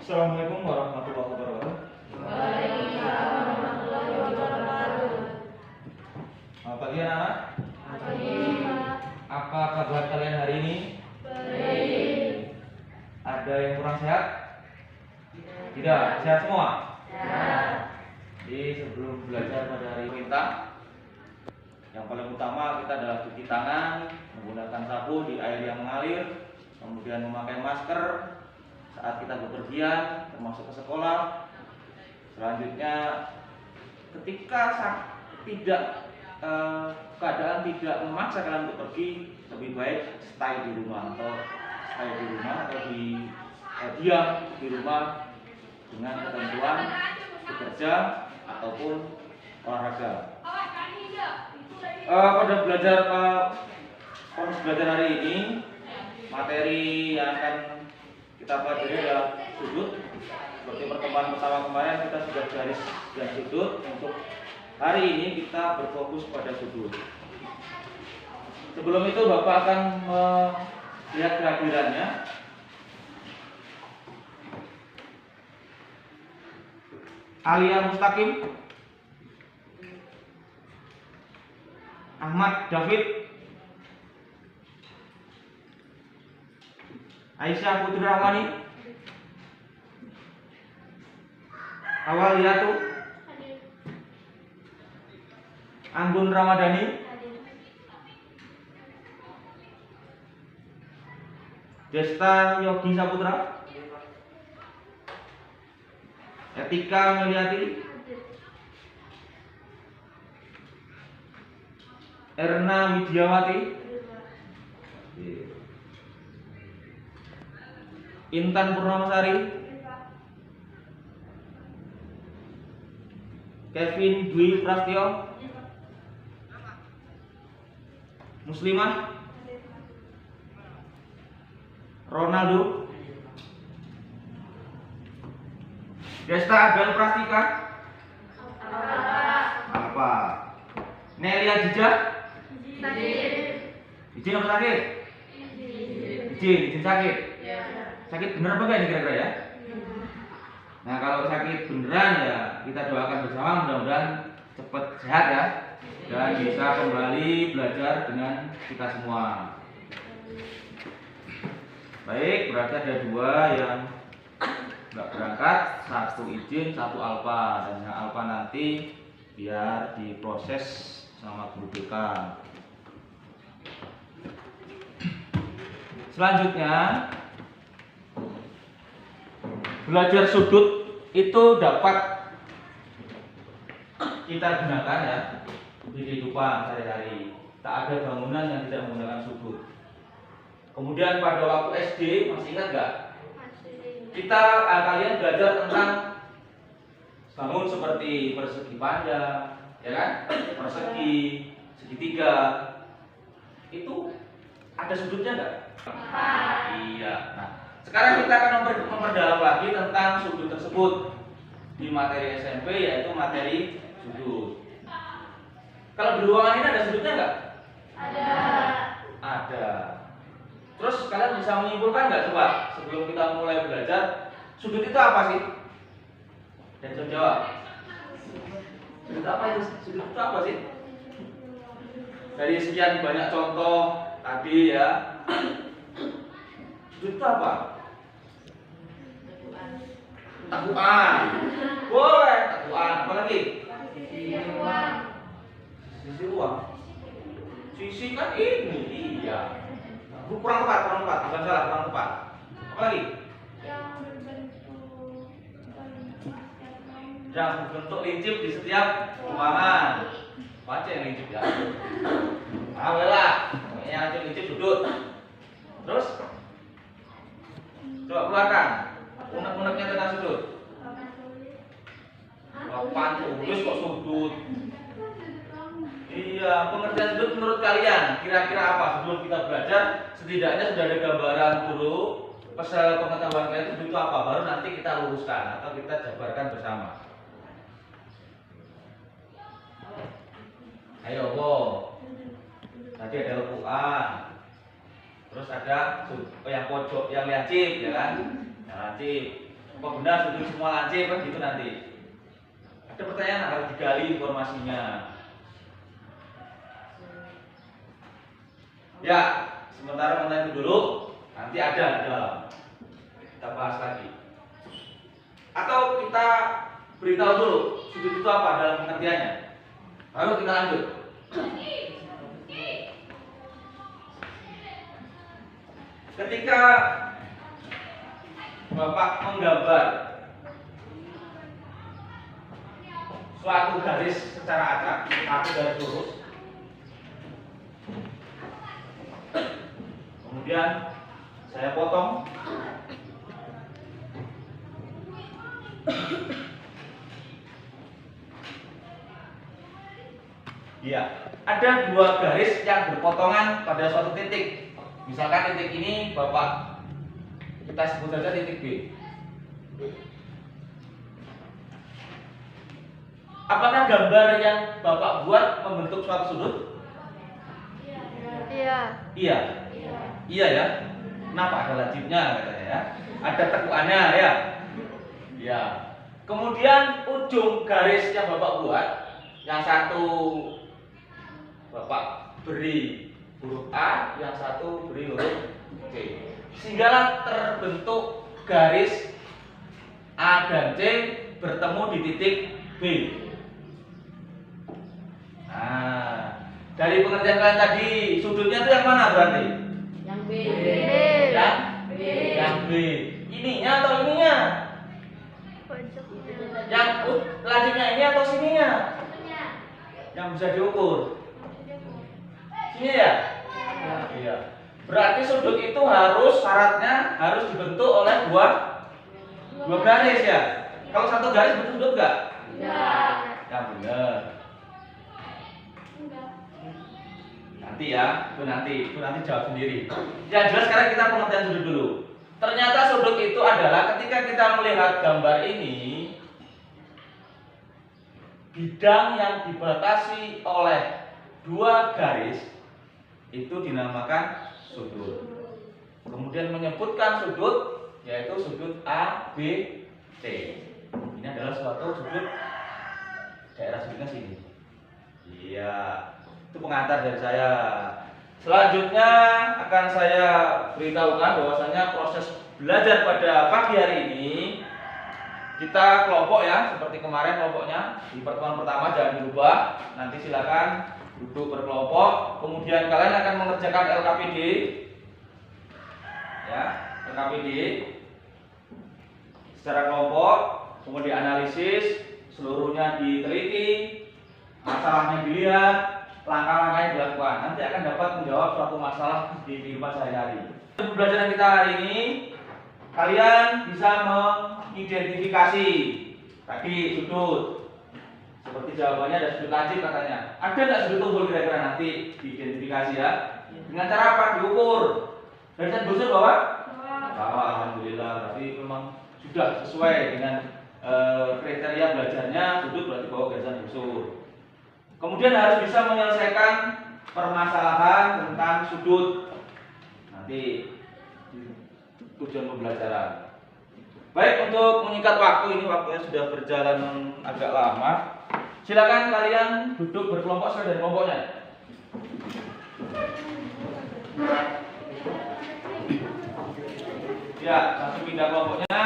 Assalamualaikum warahmatullahi wabarakatuh. Waalaikumsalam warahmatullahi wabarakatuh. Pagi anak-anak. Pagi, Pak. Apa kabar kalian hari ini? Baik. Ada yang kurang sehat? Tidak, sehat semua. Sehat. Jadi sebelum belajar pada hari kita, yang paling utama kita adalah cuci tangan, menggunakan sabun di air yang mengalir, kemudian memakai masker saat kita bepergian, termasuk ke sekolah. Selanjutnya, ketika keadaan tidak memaksa kalian untuk pergi, lebih baik stay di rumah atau diam di rumah dengan ketentuan bekerja ataupun olahraga. Pada proses belajar hari ini, materi yang akan kita pelajari adalah sudut. Seperti pertemuan pertama kemarin kita sudah garis dan sudut. Untuk hari ini kita berfokus pada sudut. Sebelum itu Bapak akan melihat kehadirannya. Alia Mustaqim, Ahmad David, Aisyah Putri Rahmani, Awaliyatu, Anggun Ramadhani, Desta Yogi Saputra, Etika Meliati, Erna Widiawati, Intan Purnamasari, Kevin Dwi Prastio, Muslimah, Ronaldo, Desta Abel Prastika, apa? Nelia Jijak, izin apa sakit? Izin sakit. Sakit bener apa enggak ini kira-kira ya? Nah kalau sakit beneran ya kita doakan bersama, mudah-mudahan cepat sehat ya dan bisa kembali belajar dengan kita semua. Baik, berarti ada dua yang nggak berangkat, satu izin, satu alfa, dan yang alfa nanti biar diproses sama guru BK. Selanjutnya, belajar sudut itu dapat kita gunakan ya di kehidupan sehari-hari. Tak ada bangunan yang tidak menggunakan sudut. Kemudian pada waktu SD masih ingat nggak? Kalian belajar tentang bangun seperti persegi panjang, ya kan? Persegi, segitiga. Itu ada sudutnya nggak? Iya. Nah, sekarang kita akan memperdalam lagi tentang sudut tersebut di materi SMP, yaitu materi sudut. Kalau di ruangan ini ada sudutnya nggak? Ada. Terus kalian bisa menyimpulkan nggak coba sebelum kita mulai belajar, sudut itu apa sih? Dan jawab. Sudut apa itu? Sudut itu apa sih? Dari sekian banyak contoh tadi ya, sudut itu apa? Takuan. Boleh, takuan. Apa lagi? Sisi ruang. Sisi kan ini, iya. Kurang tepat, bukan salah, kurang tepat. Apa lagi? Yang berbentuk lincip di setiap ruangan. Baca yang lincip ya. Lah, yang lincip sudut. Terus, coba keluarkan unek-uneknya tentang sudut. Papan tulis kok sudut. Iya, pengertian sudut menurut kalian kira-kira apa? Sebelum kita belajar, setidaknya sudah ada gambaran dulu pasal pengetahuan kalian sudut itu apa, baru nanti kita luruskan atau kita jabarkan bersama. Ayo, tadi ada lekuan, terus ada yang pojok yang lancip, ya kan? Yang lancip. Apa benar sudut semua lancip kan gitu nanti. Ada pertanyaan harus digali informasinya. Ya, sementara mengenai itu dulu, nanti ada di dalam. Kita bahas lagi. Atau kita beritahu dulu sudut itu apa dalam pengertiannya. Baru kita lanjut. Ketika Bapak menggambar suatu garis secara acak, satu garis lurus, kemudian saya potong ya, ada dua garis yang berpotongan pada suatu titik. Misalkan titik ini Bapak kita sebut saja titik B. Apakah gambar yang Bapak buat membentuk suatu sudut? Iya. Iya. Iya ya. Kenapa ada lancipnya katanya ya? Ada tekuannya ya. Ya. Kemudian ujung garis yang Bapak buat, yang satu Bapak beri huruf A, yang satu beri huruf C. Sehinggalah terbentuk garis A dan C bertemu di titik B. Nah, dari pengertian kalian tadi, sudutnya itu yang mana berarti? Yang B. Yang B. Yang B. Ininya atau ininya? Yang lancipnya ini atau sininya? Yang bisa diukur. Sini ya? Iya. Berarti sudut itu syaratnya harus dibentuk oleh dua garis ya. Kalau satu garis bentuk sudut enggak? Enggak. Ya benar. Nanti ya, itu nanti jawab sendiri. Yang jelas sekarang kita pengertian sudut dulu. Ternyata sudut itu adalah ketika kita melihat gambar ini, bidang yang dibatasi oleh dua garis itu dinamakan sudut. Kemudian menyebutkan sudut yaitu sudut A, B, C. Ini adalah suatu sudut daerah sudutnya sini. Iya, itu pengantar dari saya. Selanjutnya akan saya beritahukan bahwasanya proses belajar pada pagi hari ini kita kelompok ya, seperti kemarin kelompoknya di pertemuan pertama jangan dirubah. Nanti silakan duduk berkelompok. Kemudian kalian akan mengerjakan LKPD, ya, LKPD secara kelompok. Kemudian analisis, seluruhnya diteliti, masalahnya dilihat, langkah-langkah yang dilakukan. Nanti akan dapat menjawab suatu masalah di kehidupan sehari-hari. Pembelajaran kita hari ini, kalian bisa mengidentifikasi tadi sudut. Seperti jawabannya ada sudut lancip katanya. Ada nggak sudut tunggul kira-kira nanti diidentifikasi ya? Dengan cara apa? Diukur. Garisan busur bawah? Bawah. Alhamdulillah. Berarti memang sudah sesuai dengan kriteria belajarnya. Sudut berarti bawah garisan busur. Kemudian harus bisa menyelesaikan permasalahan tentang sudut. Nanti tujuan pembelajaran. Baik, untuk menyingkat waktu, ini waktunya sudah berjalan agak lama. Silakan kalian duduk berkelompok sesuai dari kelompoknya. Ya, langsung pindah kelompoknya.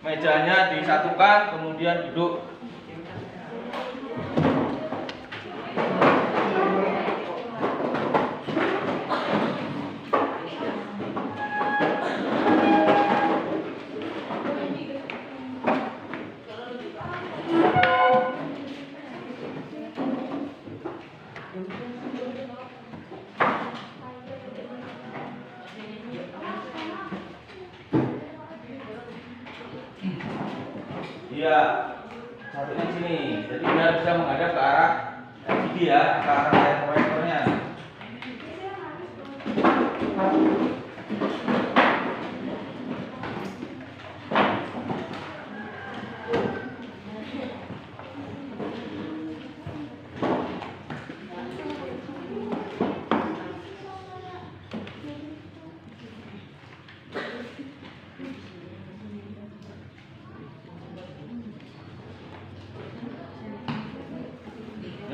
Mejanya disatukan, kemudian duduk. Iya, satunya sini. Jadi biar bisa menghadap ke arah LCD ya, ke arah layar proyektornya.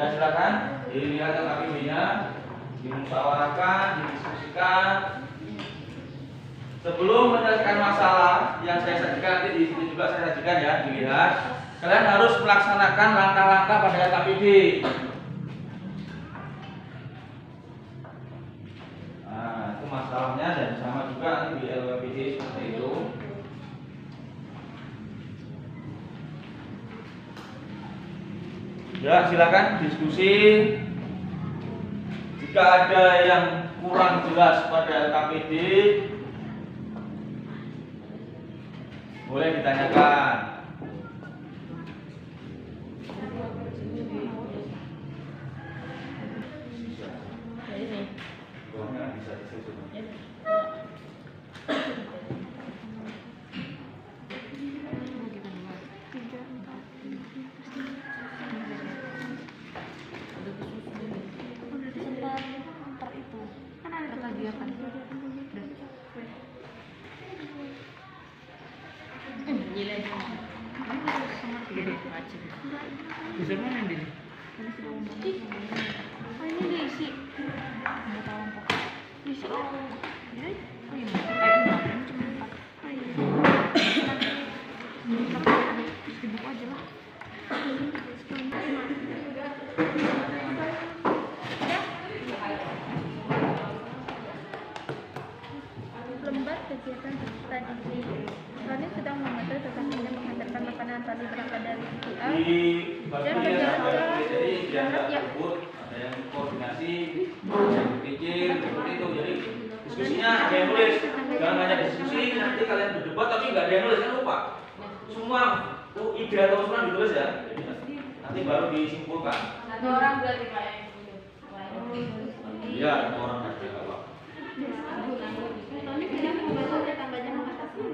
Ya silakan dilihat KPB-nya, dimusyawarahkan, didiskusikan. Sebelum menyelesaikan masalah yang saya sajikan, nanti di sini juga saya sajikan ya, dilihat. Kalian harus melaksanakan langkah-langkah pada KPD. Nah, itu masalahnya dan sama juga nanti di LWPD seperti itu. Ya, silakan diskusi. Jika ada yang kurang jelas pada KPD, boleh ditanyakan. Bisa mana ini? Oh, ini diisi. Nggak tahu kok. Diisi. Oh, ya. Oh, ini. Ini cuma 4. Oh, iya. Terus dibuka aja lah. Lembar kegiatan tadi. Tony sedang mengatur tetangganya menghantarkan makanan tadi berangkat dari titik A Di dan bagian berjalan ada ke jadi dia barat ya. tersebut, ada yang koordinasi, ada yang berpikir seperti itu. Jadi diskusinya ada yang nulis, jangan hanya diskusi nanti kalian berdebat tapi nggak ada yang nulis, kan lupa. Semua ide atau usulan ditulis ya. Jadi nanti baru disimpulkan. Satu orang berarti Pak ya? Iya, ada orang ada apa? Tony sedang membantu tetangganya mengatasi.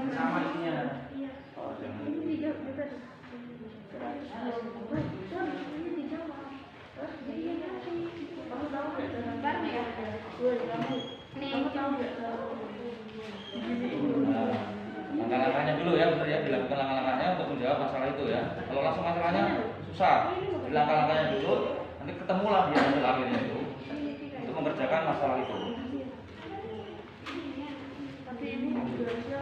Sama isinya. Iya. Oh, jangan. Ini dijawab juga. Ini dijawab. Kamu tahu bareng ya? Nih, kamu tahu nggak? Langkah-langkahnya dulu ya, benar ya, dilakukan langkah-langkahnya untuk menjawab masalah itu ya. Kalau langsung masalahnya susah. Di langkah-langkahnya dulu, nanti ketemulah di hasil akhirnya itu untuk mengerjakan masalah itu. Tapi ini harusnya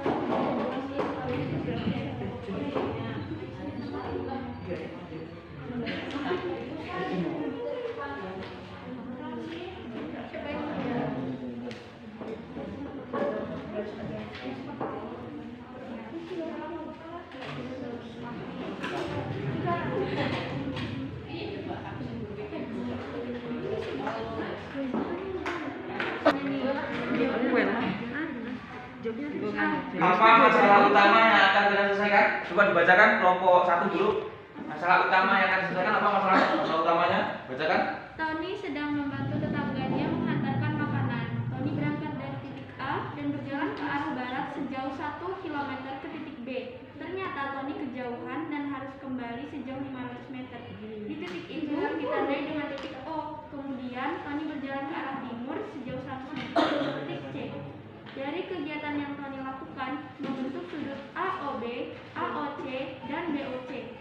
Apa masalah utama yang akan kita selesaikan? Coba dibacakan kelompok 1 dulu. Masalah utama yang akan diselesaikan apa masalah utamanya? Bacakan. Tony sedang membantu tetangganya menghantarkan makanan. Tony berangkat dari titik A dan berjalan ke arah barat sejauh 1 km ke titik B. Ternyata Tony kejauhan dan harus kembali sejauh 500 meter. Di titik itu ditandai dengan titik O. Kemudian Tony berjalan ke arah timur sejauh 100 meter ke titik C. Dari kegiatan yang Tony lakukan, membentuk sudut AOB, AOC, dan BOC.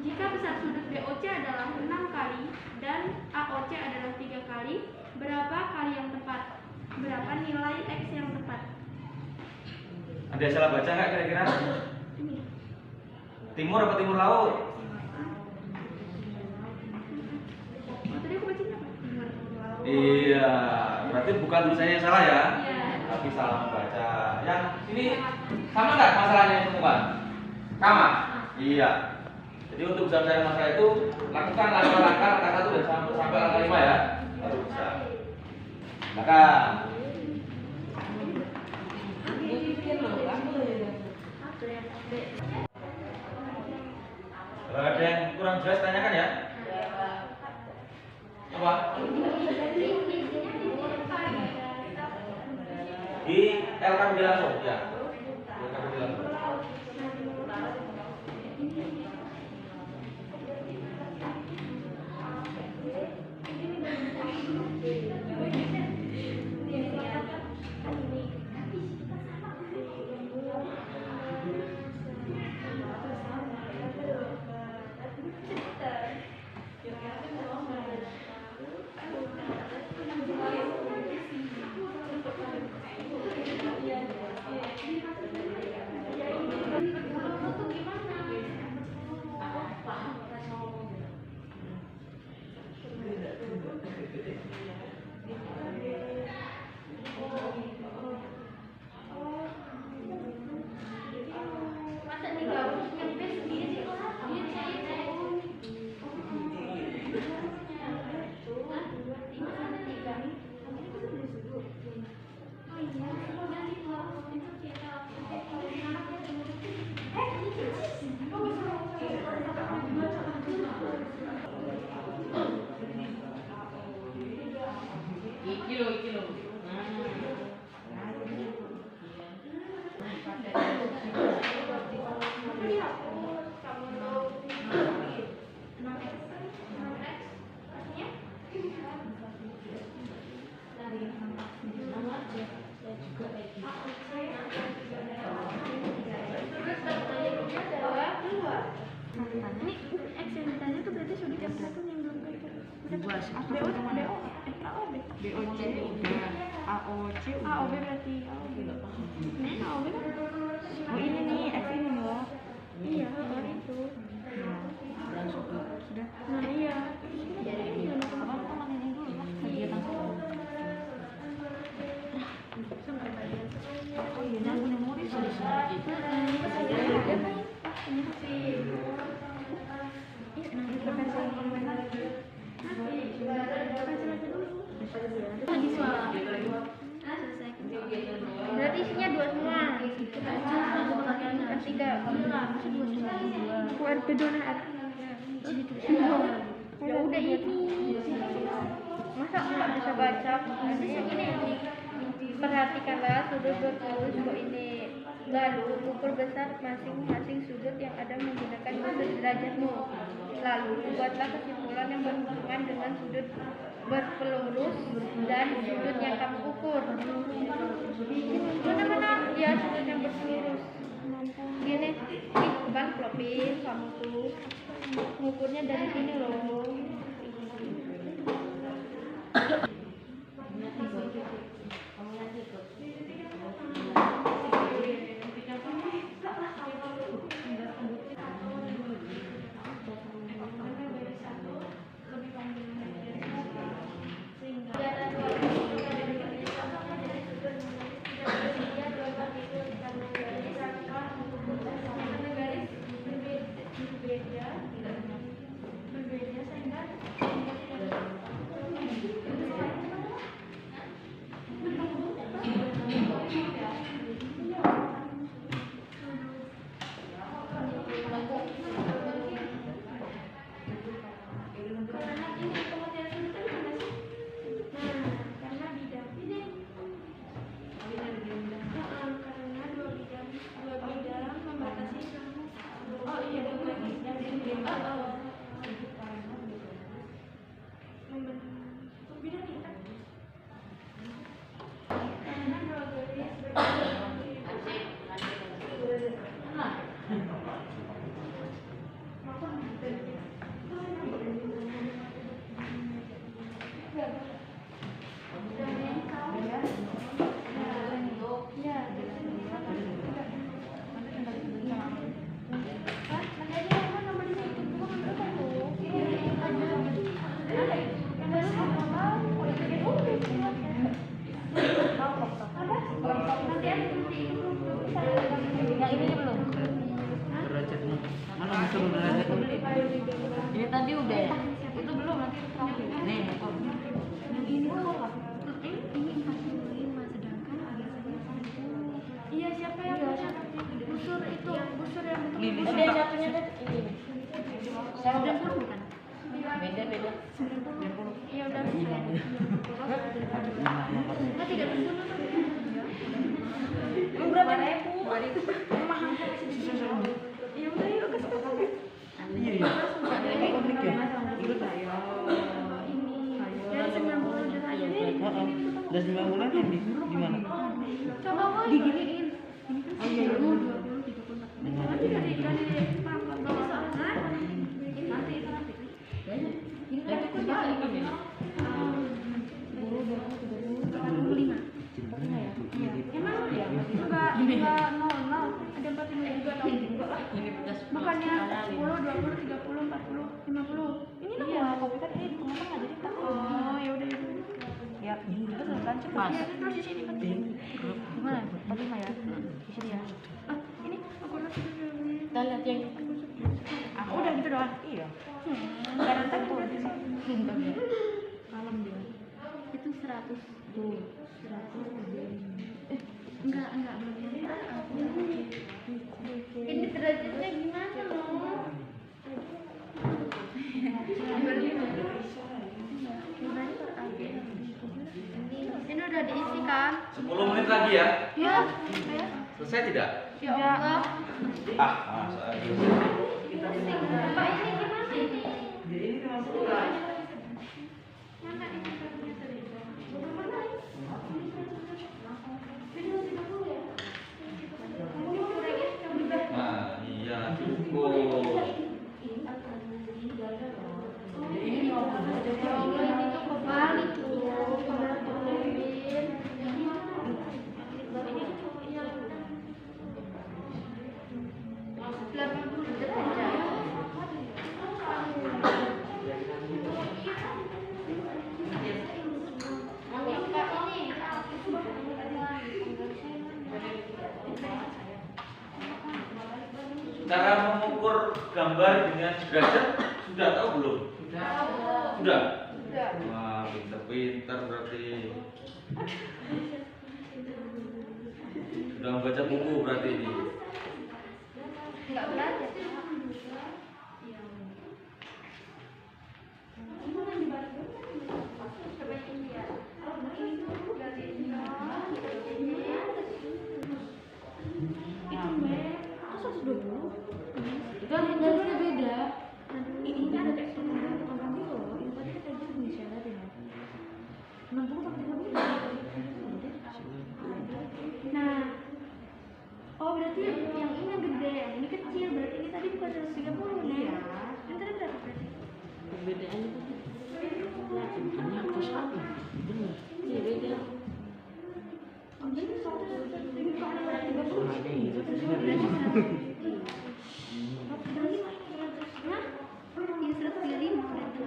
Jika besar sudut BOC adalah 6 kali dan AOC adalah 3 kali, berapa kali yang tepat? Berapa nilai X yang tepat? Ada yang salah baca nggak kira-kira? Ini. Timur apa timur laut? Oh, tadi aku bacanya apa? Iya, berarti bukan tulisannya yang salah ya? Iya. Tapi salah membaca. Yang ini sama nggak masalahnya yang ditemukan? Sama? Iya. Jadi untuk bisa mencari masalah itu lakukan langkah-langkah 1 dan sampai langkah 5 ya, baru bisa. Maka kalau ada yang kurang jelas tanyakan ya. Coba di LKPD langsung ya. Di LKPD langsung. Ini X yang ditanya tuh berarti sudut yang satu yang belum Dua sih. BO, AOB. BOC udah, AOC udah. AOB berarti AOB. Ini AOB kan? Oh ini nih, X ini loh. Iya, baru itu. Nah, sudah. Nah iya. Abang teman ini dulu lah, kegiatan Sampai bagian. Oh iya, yang memori sudah gitu. Berarti isinya 2 semua. Ketiga. URP donat. Ya udah ini. Masa nggak bisa baca? Artinya gini. Perhatikanlah sudut berpulus ini. Lalu ukur besar masing-masing sudut yang ada menggunakan sudut derajatmu. Lalu buatlah kesimpulan yang berhubungan dengan sudut berpelurus dan sudut yang kamu ukur. Mana-mana ya sudut yang berpelurus. Gini, bukan flopin kamu tuh ngukurnya dari sini loh. Derajatnya. Mana bisa derajatnya? Ini tadi udah ya? Itu belum nanti. Nih, betul. Yang ini tuh apa? Ini 45 sedangkan biasanya 10. Iya, siapa yang busur itu? Busur yang betul. Lili Udah suka. satunya tuh ini. Sama 90 bukan? beda. 90. Iya udah saya. Enggak 30 tuh. Berapa ribu? Mahal. Ya udah yuk ke sana. Iya, iya. Ada yang konflik ya? Itu saya. Ini dari 90 derajat. Dan 90 yang di mana? Coba mau diginiin. Oh iya, iya. 20, 30, 40. Nanti dari pangkat bawah sana. Nanti itu nanti. Ini kan aku sekali. 45. Emang ya? Enggak normal. Ada 45 juga tau. Bukannya 10, 20, 30, 40, 50. Ini normal. Tapi kan ini ternyata nggak jadi tahu. Oh, ya udah. Ya, itu kan Pas. Ya, terus di sini kan. gimana? 45 ya? Di sini ya. Ah, ini aku lihat dulu. Kita lihat yang Ah, udah gitu doang. iya. Enggak ada tahu berarti sih. Malam dia. Itu 100. Tuh, 100. Enggak belum. Ini derajatnya gimana loh? Ini udah diisi kan? 10 menit lagi ya. Ya. Selesai. Selesai tidak? Ya Allah. Ah, masa aja. Pak ini gimana ini? Mana ini? Nah, iya cukup. Ya Allah, ini tuh kebalik tuh. Cara mengukur gambar dengan derajat sudah tahu belum? Sudah. Wah, pinter-pinter berarti. Sudah membaca buku berarti ini. Enggak belajar. Kan garisnya beda. Ini ada kayak tukang gitu loh. Ini tadi kayak gitu bisa lihat ya. 60 tapi 30. Nah, oh berarti yang ini yang gede, yang ini kecil. Berarti ini tadi bukan 130 nih. Iya. Yang tadi berapa berarti? Perbedaannya tadi. Ini aku salah. Benar. Iya beda. Oh, jadi 130 ini bukan 130. Ada ini. Hah? Iya 135 berarti.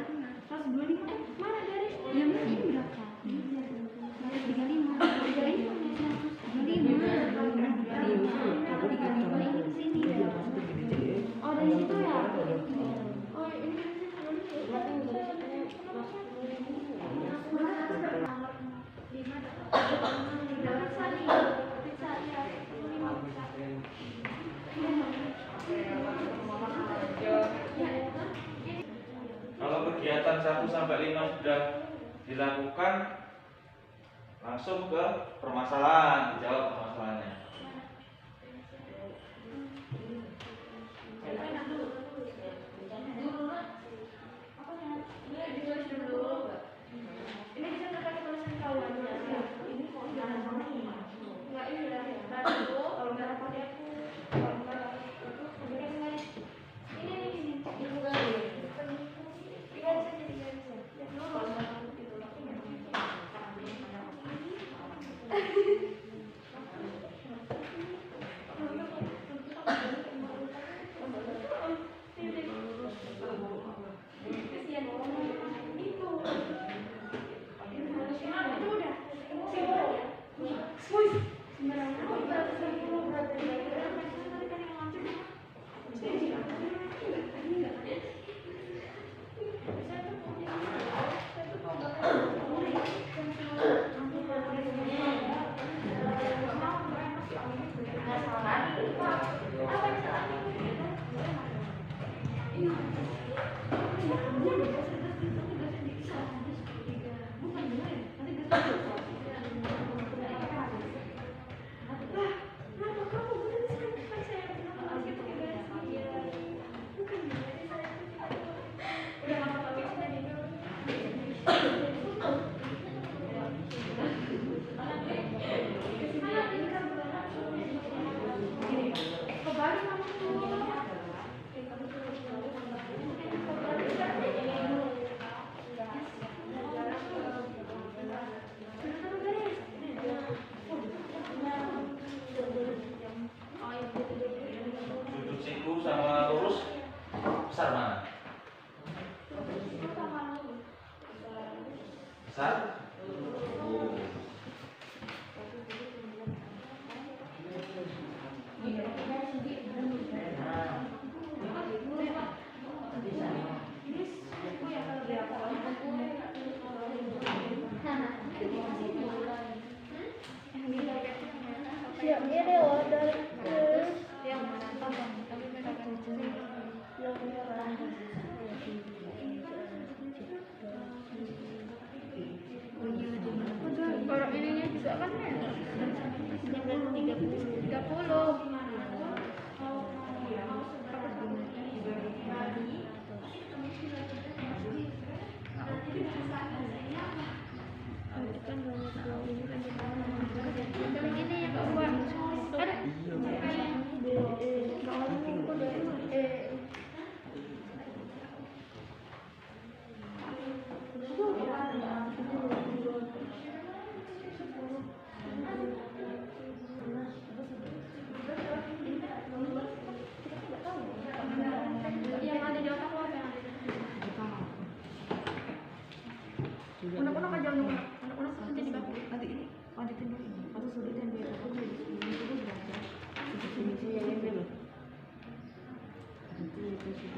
125. Mana garisnya? Yang ini berapa? 135. Oh, dari situ ya? Oh, ini Kalau kegiatan 1 sampai 5 sudah dilakukan, langsung ke permasalahan, dijawab permasalahannya. ini bisa terkait tulisan kawannya. Ini kok enggak ini lah ya. Kalau enggak pakai aku, kalau enggak itu kemudian ini juga Sudut siku sama lurus besar mana? Besar? Oh. Siapnya deh loh dari Yang mana tapi mereka Kalau ininya juga kan ya? 30.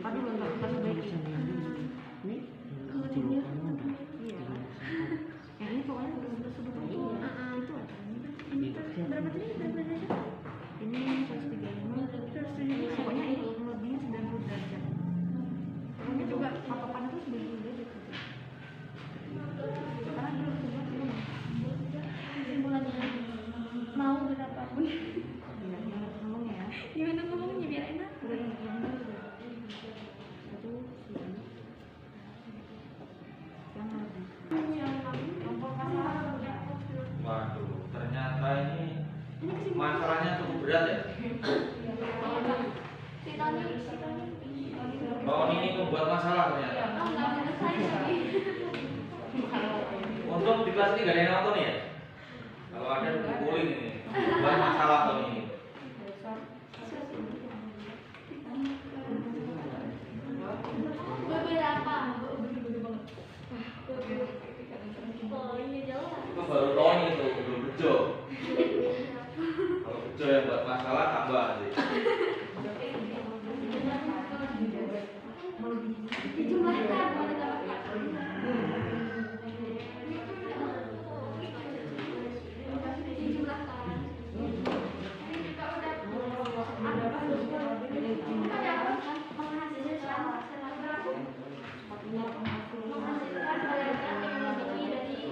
Tadi belum tadi baik. Nih. Iya. Yang ini pokoknya udah sudut itu. Itu ada. Ini berapa tadi? Berapa derajat? Ini 135. Pokoknya ini lebih 90 derajat. Pokoknya juga patokannya tuh 90 derajat. Sekarang dulu coba belum. Kesimpulannya mau berapapun. Iya, gimana ngomongnya ya? Gimana ngomongnya biar enak? Udah yang satu sini. Yang lebih. Waduh, ternyata ini Ini kesimpulan. masalahnya cukup berat ya. Si Tony. Bawang ini membuat masalah ternyata. Oh, nggak selesai lagi. Untung di kelas ini gak ada yang nonton ya. Kalau ada dipukulin ini. Buat masalah tahun ini. Beberapa. Oh, iya jauh. Itu baru Tony itu, belum Bejo. Kalau Bejo yang buat masalah tambah sih. Dijumlahkan. Dijumlahkan. Ini juga udah menghasilkan belajar teknologi dari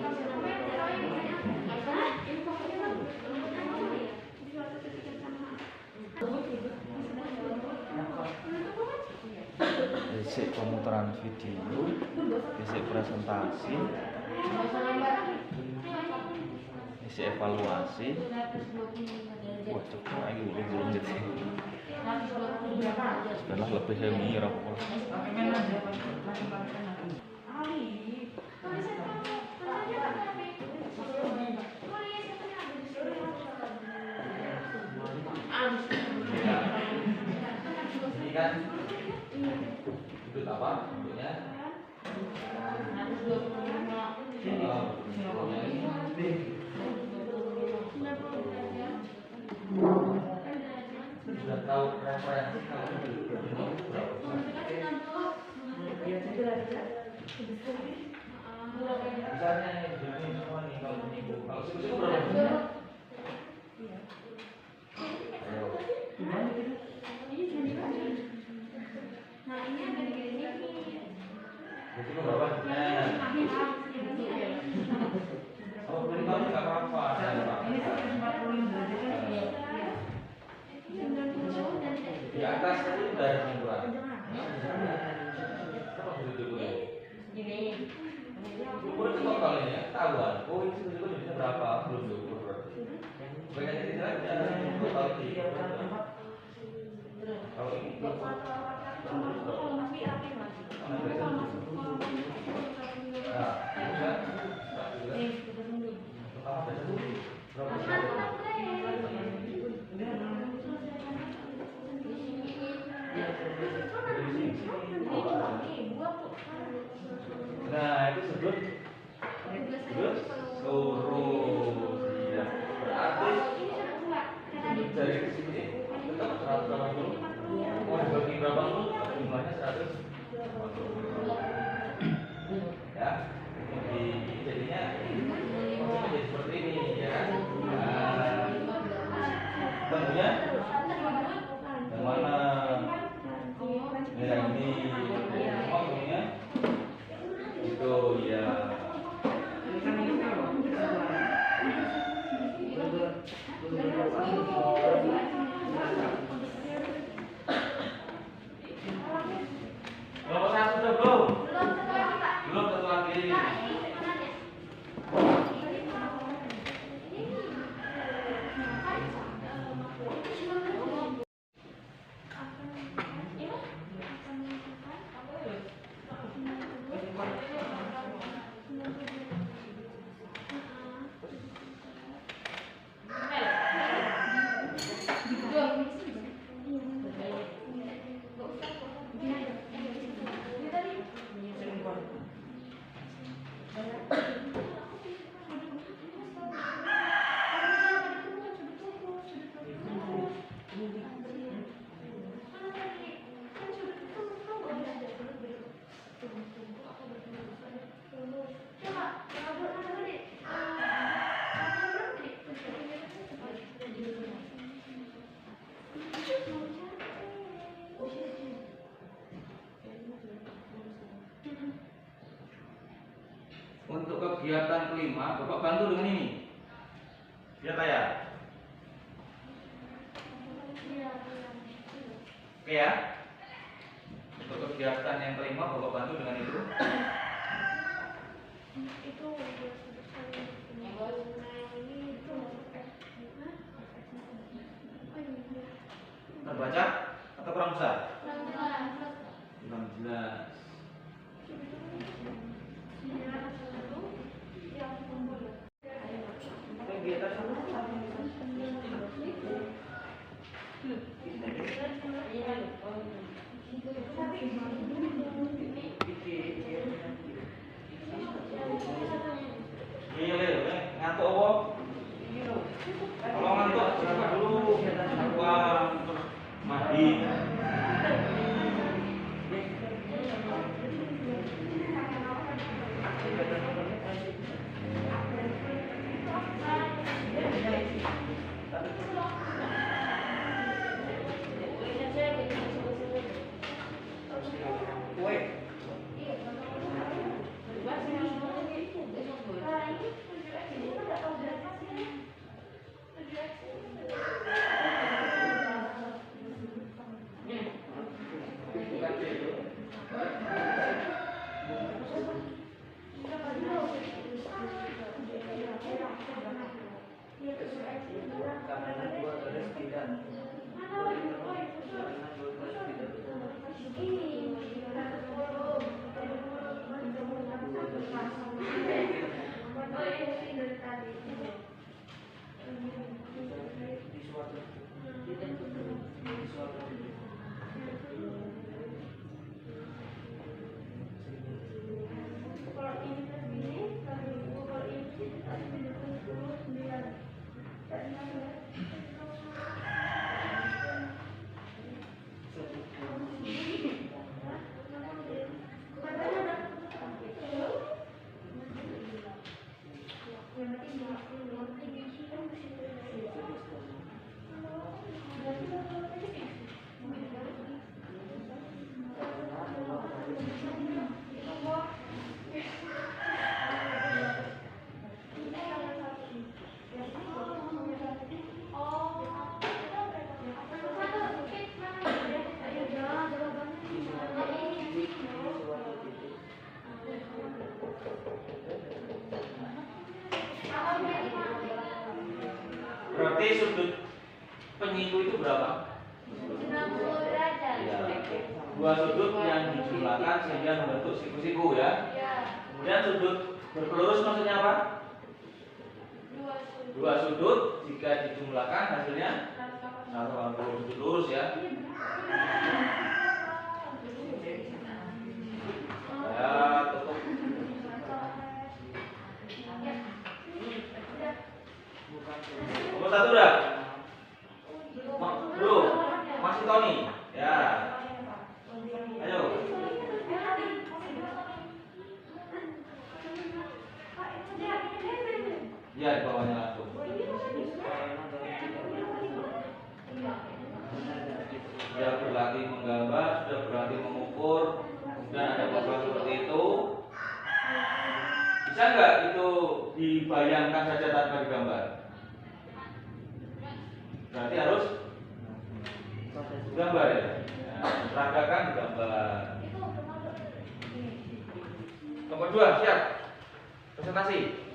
basic pemutaran video, basic presentasi, basic evaluasi. Wah, cukup lagi belum gitu. Setelah lebih saya mengira Ini kan sudut apa bentuknya? Sudah tahu referensi kalau ini berapa besarnya ini semua nih kalau ini kalau siku berapa besar? Nah, ini ada di sini. Siku berapa? Oh, beli tahu nggak apa-apa. Ini 145 derajat ya. Di atas tadi udah ada ukuran. Apa ukuran? Ukur itu totalnya ya, tahuan. Oh, ini sebetulnya bisa berapa? Belum diukur berarti. Banyak ini ada total di. Kalau ini nah, itu sebut lurus. Iya. Berarti dari sini tetap 180. Mau dibagi berapa pun jumlahnya 100. Ya. Jadi jadinya konsepnya jadi seperti ini ya kan. Nah, tentunya yang mana yang ini maksudnya itu ya. Nomor satu sudah belum? Belum, satu lagi. kegiatan kelima, Bapak bantu dengan ini. Lihat ya. Oke ya. Untuk kegiatan yang kelima, Bapak bantu dengan itu. Terbaca atau kurang besar? Kurang jelas. Iya, ngantuk apa? Kalau ngantuk, silakan dulu. Terus mandi. Berarti sudut penyiku itu berapa? 90 derajat. Ya. Dua sudut yang dijumlahkan sehingga membentuk siku-siku ya. Kemudian sudut berpelurus maksudnya apa? Dua sudut jika dijumlahkan hasilnya 180 sudut lurus ya. Ya, tutup. Nomor satu udah? Belum? Masih Tony? Ya. Ayo. Ya, di bawahnya langsung. Sudah berlatih menggambar, sudah berlatih mengukur, kemudian ada beberapa seperti itu. Bisa nggak itu dibayangkan saja tanpa digambar? Berarti harus gambar ya. Peragakan digambar. Nomor 2, siap. Presentasi.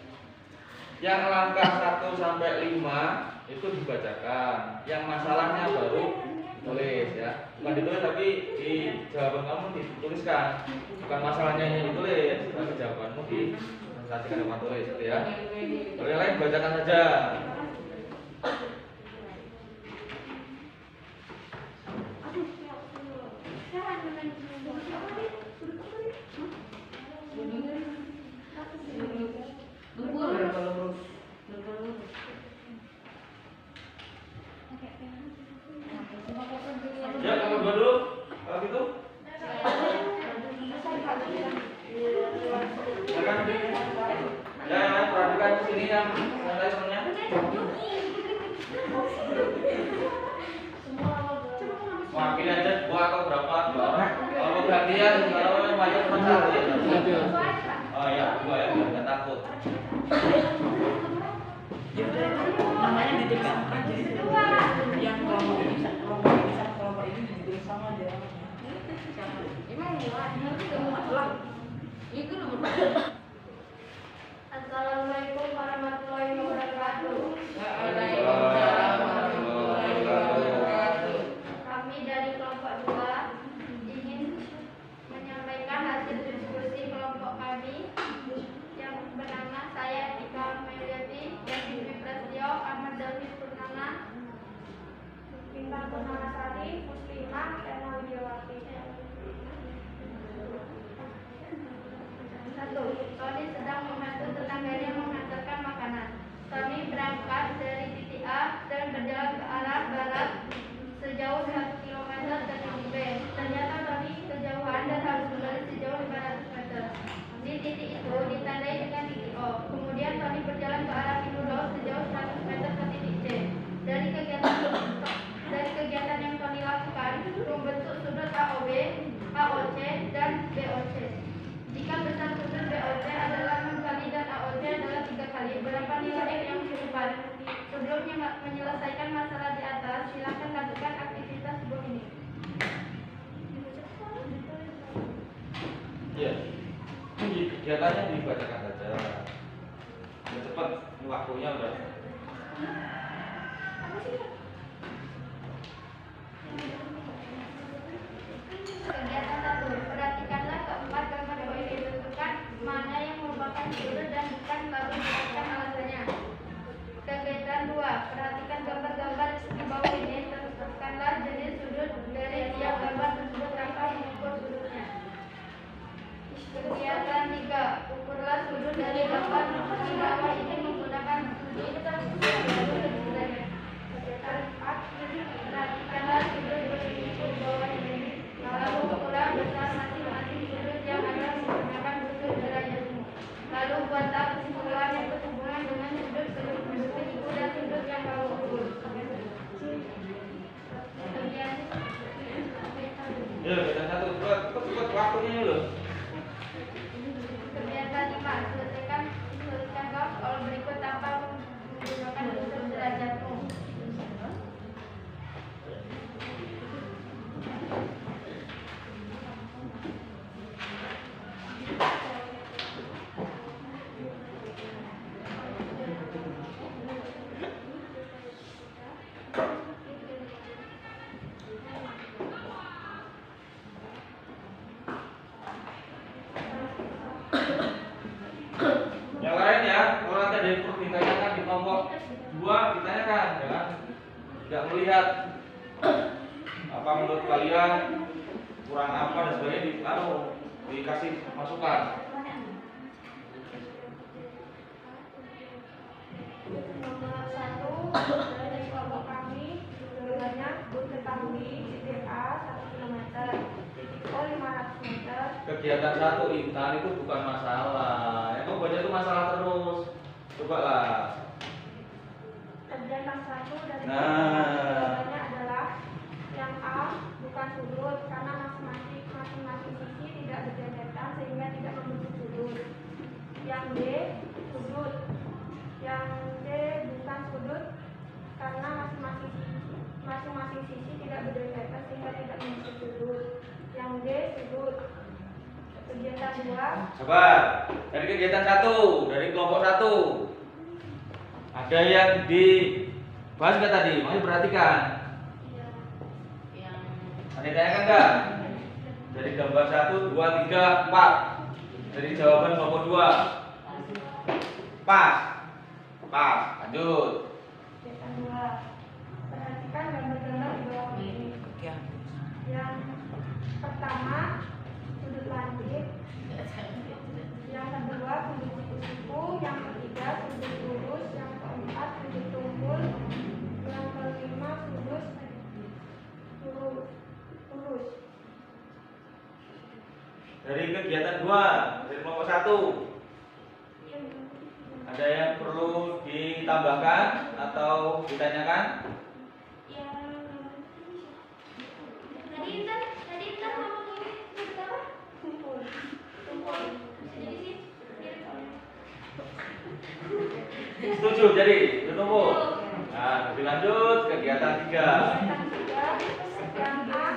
Yang langkah 1 sampai 5 itu dibacakan. Yang masalahnya baru ditulis ya. Bukan ditulis tapi di jawaban kamu dituliskan. Bukan masalahnya yang ditulis, tapi jawabanmu dipresentasikan dengan tulis gitu ya. Kalau yang lain bacakan saja. Ya, nomor 2 dulu. Kalau gitu. Ya, perhatikan sini yang santai semuanya. Wah, pilih aja 2 atau berapa? 2 orang. Kalau gantian, kalau yang banyak cuma 1 ya. Oh ya, 2 ya, biar nggak takut. Assalamualaikum warahmatullahi wabarakatuh. Kami dari kelompok 2 ingin menyampaikan hasil diskusi kelompok kami yang bernama saya Tika Meliati, Yasmin Prasetyo, Ahmad David Purnama, Bintang Purnamasari, Muslimah, Ena Widiawati. 1. Tony sedang membantu tetangganya mengantarkan makanan. Tony berangkat dari titik A dan berjalan ke arah barat sejauh 1 km ke titik B. Ternyata Tony kejauhan dan harus kembali sejauh 500 meter. Di titik itu ditandai dengan titik O. Kemudian Tony berjalan ke arah timur laut sejauh 100 meter ke titik C. Dari kegiatan yang Tony lakukan, membentuk sudut AOB, AOC, dan BOC. Jika besar sudut BOC adalah 6 kali dan AOC adalah 3 kali, berapa nilai F yang disimpan? Sebelum menyelesaikan masalah di atas, silakan lakukan aktivitas sebelum ini. Iya. Ini kegiatannya dibacakan saja. Udah cepat, ini waktunya udah. Kegiatan 1. Perhatikanlah keempat gambar poin ditentukan mana yang merupakan sudut dan bukan, lalu jelaskan alasannya. Kegiatan 2. Perhatikan gambar-gambar di bawah ini, tentukanlah jenis sudut dari tiap gambar tersebut tanpa mengukur sudutnya. Kegiatan 3. Ukurlah sudut dari gambar di bawah ini menggunakan sudut. Kegiatan 4. Perhatikanlah sudut di bawah ini. Lalu ukuran besar masing-masing sudut yang ada menggunakan sudut derajatmu. Lalu buatlah kesimpulan yang berhubungan dengan sudut penipu dan sudut yang kamu ukur. Ya, kegiatan 1. Cepat waktunya dulu. Kegiatan 5. Selesaikan soal berikut tanpa menggunakan sudut derajatmu. Yang lain ya, kalau nanti ada yang perlu ditanyakan di kelompok 2, ditanyakan, jangan tidak melihat apa menurut kalian kurang apa dan sebagainya dikasih masukan. Nomor 1 dari kelompok kami tujuannya diketahui titik A 1 km, titik O 500 meter. Kegiatan 1 Intan itu bukan masalah. Yang kamu baca itu masalah terus. Coba lah. Kegiatan 1 dari Nah. tujuannya adalah yang A bukan sudut karena masing-masing sisi tidak berdempetan sehingga tidak membentuk sudut. Yang B sudut. Yang C bukan sudut karena masing-masing sisi tidak berdempetan sehingga tidak membentuk sudut. Yang D sudut. Kegiatan 2. Sabar. Dari kegiatan 1, dari kelompok 1. Ada yang dibahas nggak tadi? Makanya perhatikan. Ada yang tanyakan nggak? Dari gambar 1, 2, 3, 4. Dari jawaban kelompok 2. Pas. Lanjut. Kegiatan 2. Perhatikan gambar-gambar di bawah ini. Yang pertama sudut langit, yang kedua sudut siku-siku, yang ketiga sudut lurus, yang keempat sudut tunggul, yang kelima sudut lurus. Dari kegiatan 2, dari kelompok 1. Ada yang perlu ditambahkan atau ditanyakan? Tadi Intan ngomong ini sudut apa? Tunggul. Jadi Setuju, jadi ditunggu. Nah, lebih lanjut kegiatan 3. yang A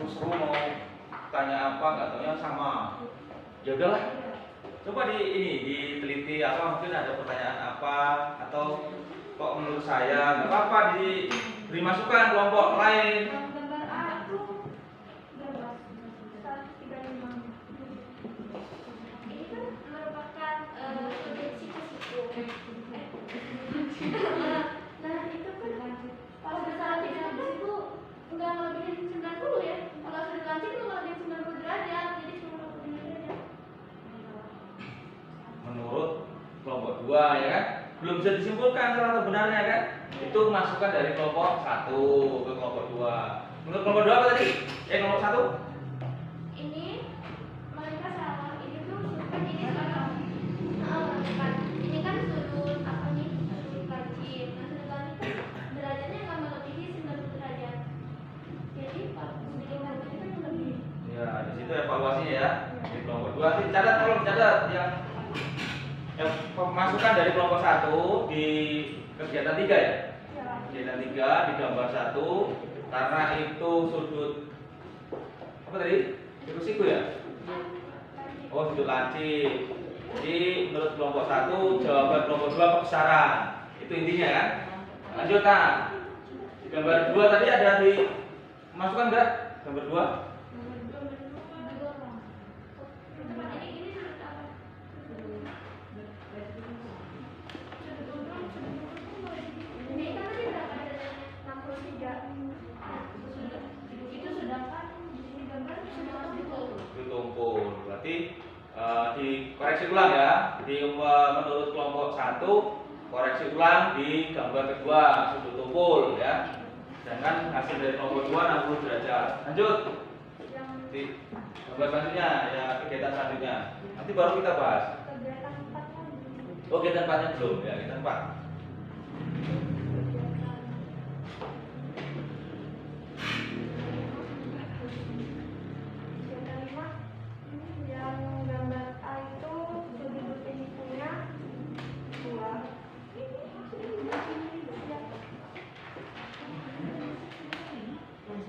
seru-seru mau tanya apa nggak taunya sama. Ya udahlah, coba diteliti apa, mungkin ada pertanyaan apa, atau kok menurut saya nggak apa-apa diberi masukan kelompok lain. Gambar A itu berapa? 135. Ini kan merupakan sudut siku-siku. Nah itu kan kalau besar tidak itu nggak ngelebihin 90 ya. Kalau sudut lancip itu ngelebihin 90 derajat, jadi cuma 45 derajat. Menurut kelompok 2 ya kan, belum bisa disimpulkan salah atau benarnya kan, itu masukan dari kelompok 1 ke kelompok 2. Menurut kelompok 2 apa tadi? Kelompok 1? Ini mereka salah, ini tuh bukan ini sekarang. Bukan. Ini kan sudut apa nih? Sudut lancip. Nah sudut lancip kan derajatnya nggak melebihi 90 derajat. Jadi kalau sudut lancip itu kan lebih. Ya, di situ evaluasinya ya. Di kelompok 2 sih catat, tolong catat yang masukan dari kelompok 1 di kegiatan 3 ya. Kegiatan 3 di gambar 1, karena itu sudut apa tadi? Siku-siku ya? Oh, sudut lancip. Jadi menurut kelompok 1 jawaban kelompok 2 kebesaran. Itu intinya kan? Lanjut nah. Di gambar 2 tadi ada di masukan enggak? Gambar 2? Ini sudut apa? Ini kan tadi berapa derajatnya? 63. Itu sedangkan di sini gambar sudah Itu tumpul. Berarti dikoreksi ulang ya. Menurut kelompok 1 koreksi ulang di gambar kedua sudut tumpul ya. Sedangkan hasil dari kelompok 2 60 derajat. Lanjut. Di gambar selanjutnya ya, kegiatan selanjutnya. Nanti baru kita bahas. kegiatan 4 kan. Oh, kegiatan 4-nya belum ya, kegiatan 4. Yang gambar A itu sudut penyikunya 2.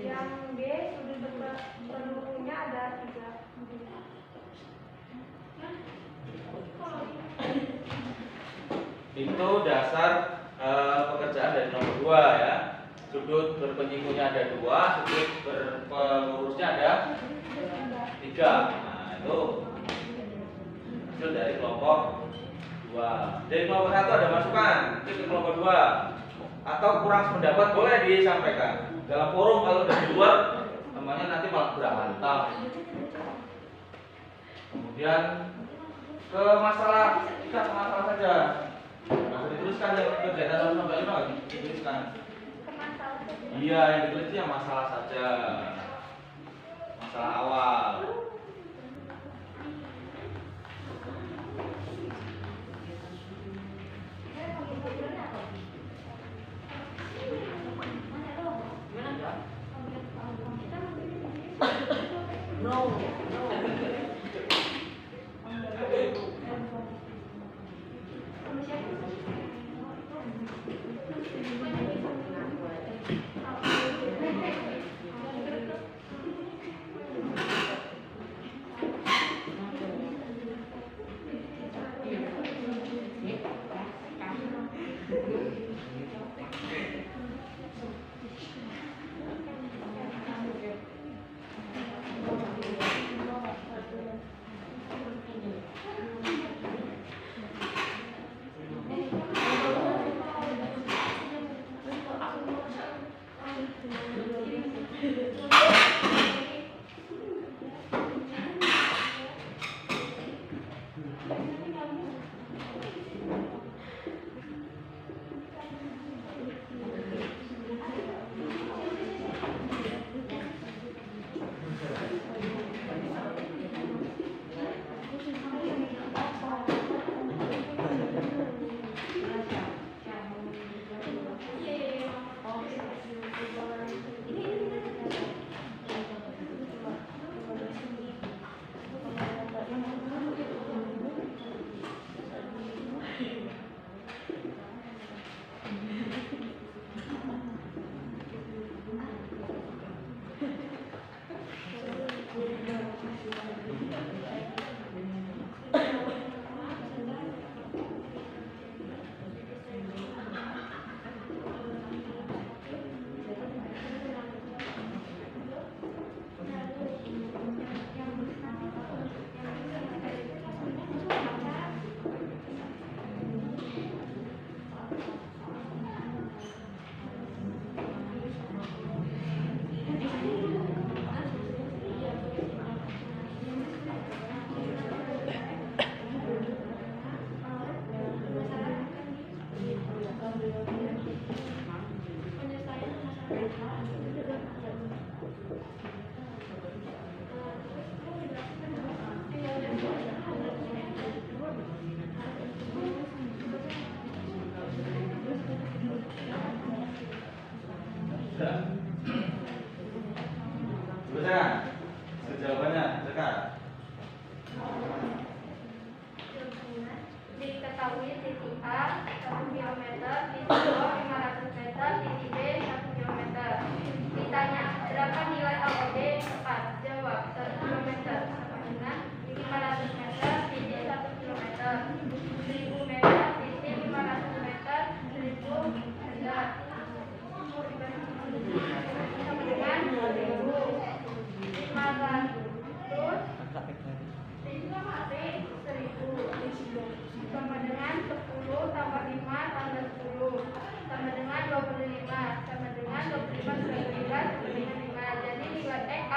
Yang B sudut berpelurunya ada 3. Itu dasar pekerjaan dari nomor 2 ya. Sudut berpenyikunya ada 2, sudut berpelurusnya ada 3. Nah, itu hasil dari kelompok 2. Dari kelompok 1 ada masukan ke kelompok 2 atau kurang sependapat boleh disampaikan dalam forum. Kalau dari luar namanya nanti malah berantem. Kemudian ke masalah, kita ke masalah saja. Nah, dituliskan yang kegiatan 1 sampai 5 dituliskan. Iya, yang ditulis itu yang masalah saja. Masalah awal.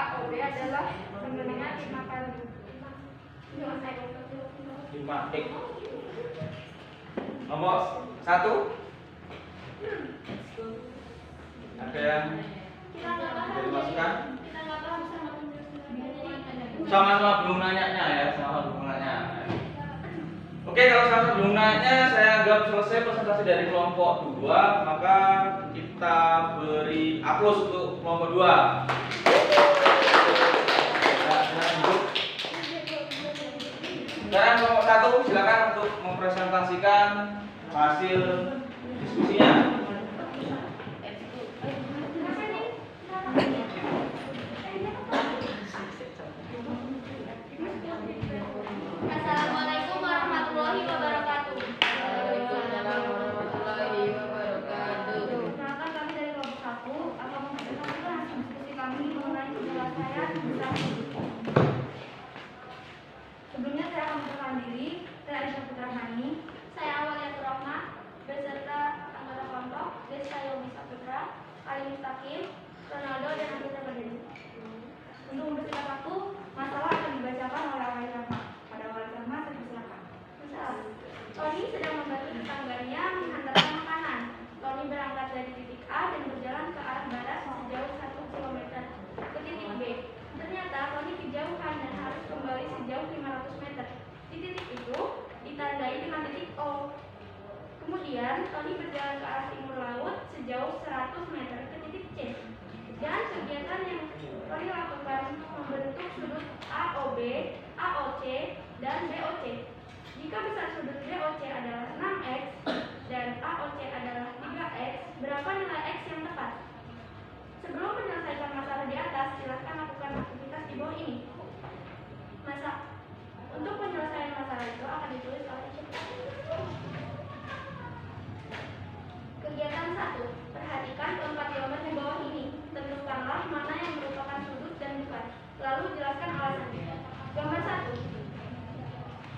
AOB adalah sebenarnya 5 kali. 5 X. Nomor 1. Ada yang jadi masukan? Sama-sama belum nanya ya, sama belum nanya. Oke, kalau sama belum nanya, saya anggap selesai presentasi dari kelompok 2, maka kita beri aplaus untuk kelompok 2. Sekarang kelompok 1 silakan untuk mempresentasikan hasil diskusinya. Assalamualaikum warahmatullahi wabarakatuh. Perkenalkan kami dari kelompok 1 akan mempresentasikan diskusi kami mengenai penyelesaian besar. Sebelumnya saya akan memperkenalkan diri. Saya Aisyah Putra Hani. Saya Awaliatur Rahmah beserta anggota kelompok Desa Yogi Saputra, Ali Mustaqim, Ronaldo dan Anggota Berdiri. Untuk mempersingkat waktu, masalah akan dibacakan oleh Awali Rahmah. Pada Awali Rahmah, saya persilakan. Misal, Tony sedang membantu tetangganya menghantarkan makanan. Tony berangkat dari titik A dan berjalan ke arah barat sejauh 1 km ke titik B. Ternyata Tony kejauhan dan harus kembali sejauh 500 meter. Di titik itu ditandai dengan titik O. Kemudian Tony berjalan ke arah timur laut sejauh 100 meter ke titik C. Dan kegiatan yang Tony lakukan membentuk sudut AOB, AOC, dan BOC. Jika besar sudut BOC adalah 6x dan AOC adalah 3x, berapa nilai x yang tepat? Sebelum menyelesaikan masalah di atas, silakan lakukan aktivitas di bawah ini. Untuk penyelesaian masalah itu akan ditulis oleh Cipta. Kegiatan 1. Perhatikan keempat gambar di bawah ini. Tentukanlah mana yang merupakan sudut dan bukan. Lalu jelaskan alasannya. Gambar 1.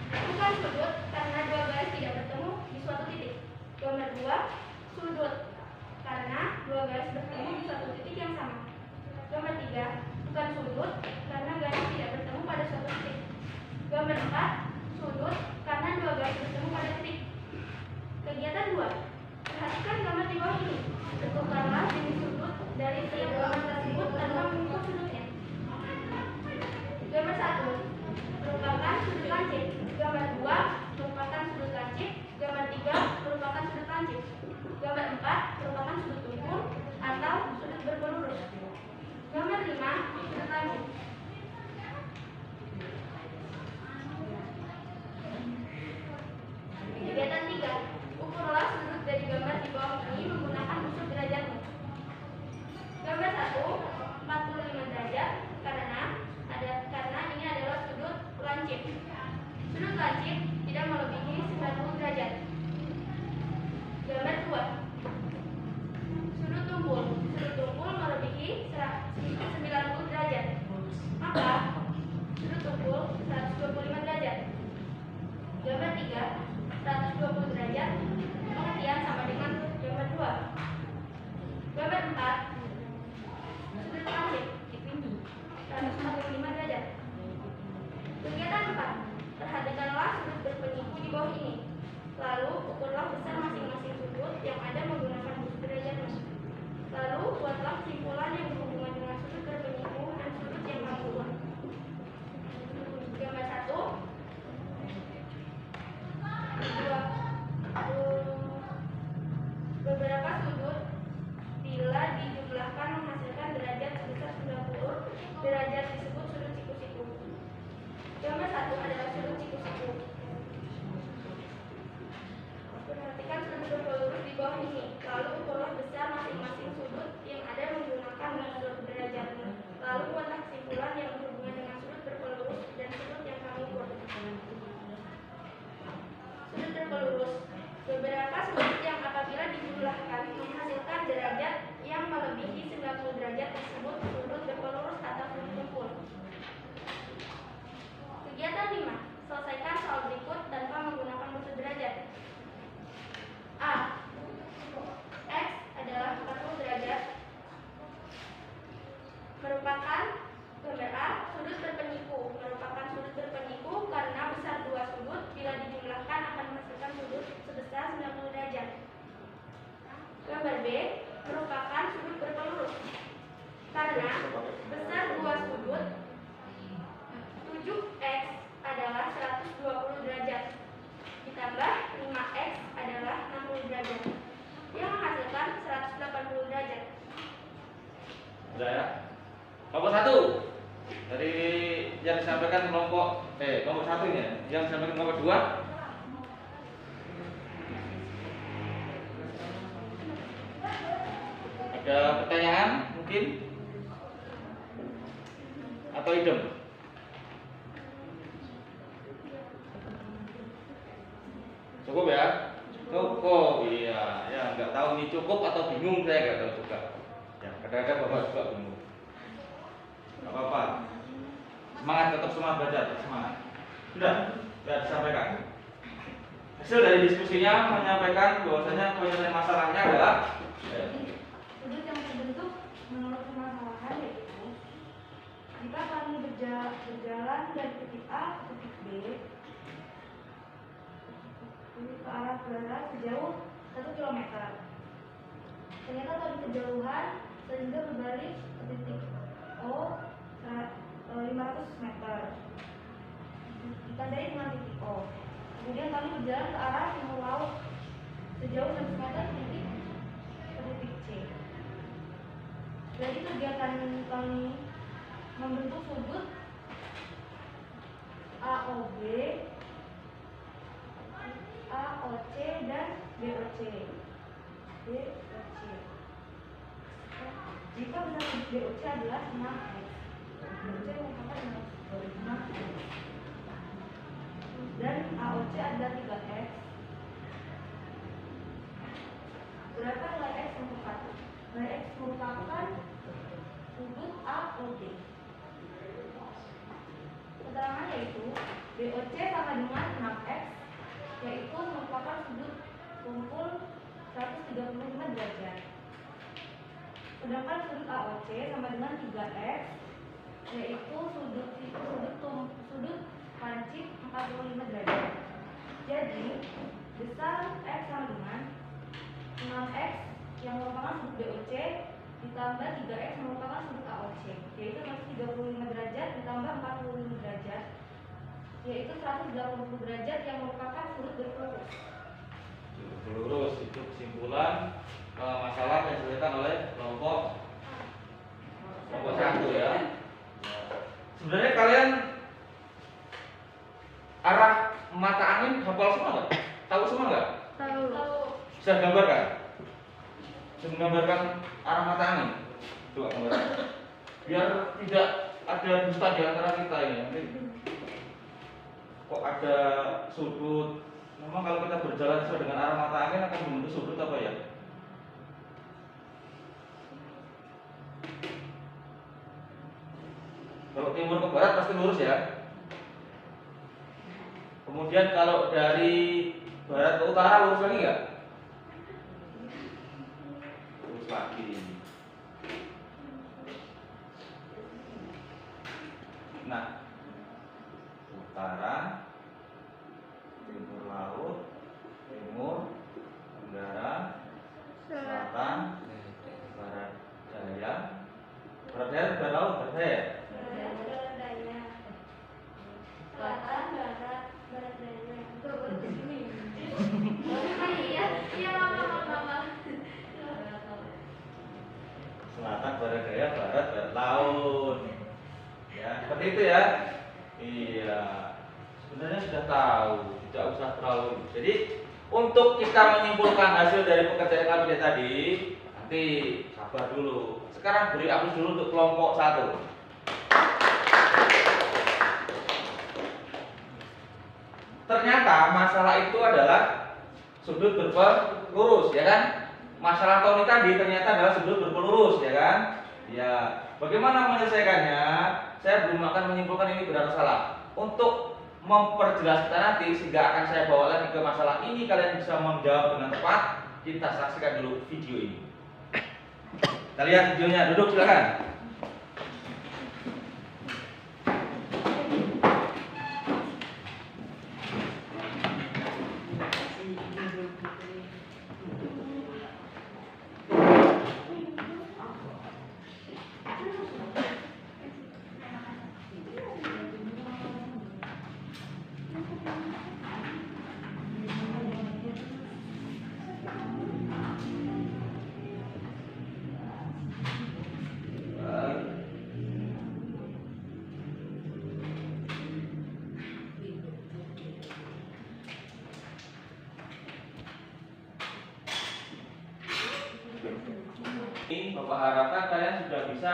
Bukan sudut karena dua garis tidak bertemu di suatu titik. Gambar 2. Sudut karena dua garis bertemu di suatu titik yang sama. Gambar 3. Bukan sudut karena garis tidak bertemu pada suatu titik. Gambar 4. Sudut karena dua garis bertemu pada titik. Kegiatan 2. Perhatikan gambar di bawah ini. Tentukanlah jenis sudut dari tiap gambar tersebut tanpa mengubah sudutnya. Gambar 1 merupakan sudut lancip. Gambar 2 merupakan sudut lancip. Gambar 3 merupakan sudut lancip. Gambar 4 merupakan sudut tumpul atau sudut berpelurus. Gambar 5 sudut lancip. Kegiatan 3. Ukurlah sudut dari gambar di bawah ini menggunakan unsur derajatnya. Gambar 1 45 derajat karena ini adalah sudut lancip. Sudut lancip tidak melebihi 90 derajat. Gambar 2. Sudut tumpul. Sudut tumpul melebihi 90 derajat. Maka sudut tumpul 125 derajat. Gambar 3. 120 derajat. Pengertian sama dengan gambar 2. Gambar 4. Sudut lancip 145 derajat. Kegiatan 4. Perhatikanlah sudut kelompok 1 ini ya. Yang disampaikan kelompok 2. Ada pertanyaan mungkin? Atau idem? Cukup ya? Cukup, iya. Ya, nggak tahu ini cukup atau bingung, saya nggak tahu juga. Ya, kadang-kadang bapak juga bingung. Nggak apa-apa. Semangat, tetap semangat belajar, tetap semangat. Sudah disampaikan. Hasil dari diskusinya menyampaikan bahwasanya penyelesaian masalahnya adalah Sudut yang terbentuk menurut permasalahan yaitu jika kami berjalan dari titik A ke titik B ke arah barat sejauh 1 km. Ternyata kami kejauhan sehingga berbalik ke titik O 500 meter. Ditandai dengan titik O. Kemudian kami berjalan ke arah timur laut sejauh 100 meter ke titik C. Jadi kegiatan kami membentuk sudut AOB, AOC dan BOC. Jika benar BOC adalah 6x, BOC merupakan 6x, dan AOC adalah 3x. Berapa nilai x merupakan? Nilai x merupakan sudut AOB. Keterangan yaitu BOC sama dengan 6x, yaitu merupakan sudut kumpul 135 derajat. Sedangkan sudut AOC sama dengan 3x, yaitu sudut pancit 45 derajat. Jadi besar x sama dengan 6x yang merupakan sudut BOC ditambah 3x merupakan sudut AOC, yaitu 135 derajat ditambah 45 derajat, yaitu 180 derajat yang merupakan sudut berlurus. Berlurus itu kesimpulan masalah yang diselesaikan oleh kelompok 1 ya. Sebenarnya kalian arah mata angin hafal semua nggak? Tahu semua nggak? Tahu. Bisa gambarkan? Bisa menggambarkan arah mata angin? Coba gambarkan. Biar tidak ada dusta di antara kita ini. Nanti kok ada sudut? Memang kalau kita berjalan sesuai dengan arah mata angin akan membentuk sudut apa ya? Kalau timur ke barat pasti lurus ya. Kemudian kalau dari barat ke utara lurus lagi nggak? Lurus lagi. Nah, utara, timur laut, timur, tenggara, selatan, barat daya. Barat daya, barat laut, barat daya. Selatan, barat, barat daya. Itu baru di sini. Iya, mama. Selatan, barat daya, barat, barat laut. Ya, seperti itu ya. Iya. Sebenarnya sudah tahu, tidak usah terlalu. Jadi, untuk kita menyimpulkan hasil dari pekerjaan kami tadi, nanti sabar dulu. Sekarang beri aplaus dulu untuk kelompok 1. Ternyata masalah itu adalah sudut berpelurus, ya kan? Masalah Tony tadi ternyata adalah sudut berpelurus, ya kan? Ya, bagaimana menyelesaikannya? Saya belum akan menyimpulkan ini benar atau salah. Untuk memperjelas kita nanti, sehingga akan saya bawa lagi ke masalah ini, kalian bisa menjawab dengan tepat. Kita saksikan dulu video ini. Kita lihat videonya, duduk silakan. Ini Bapak harapkan kalian sudah bisa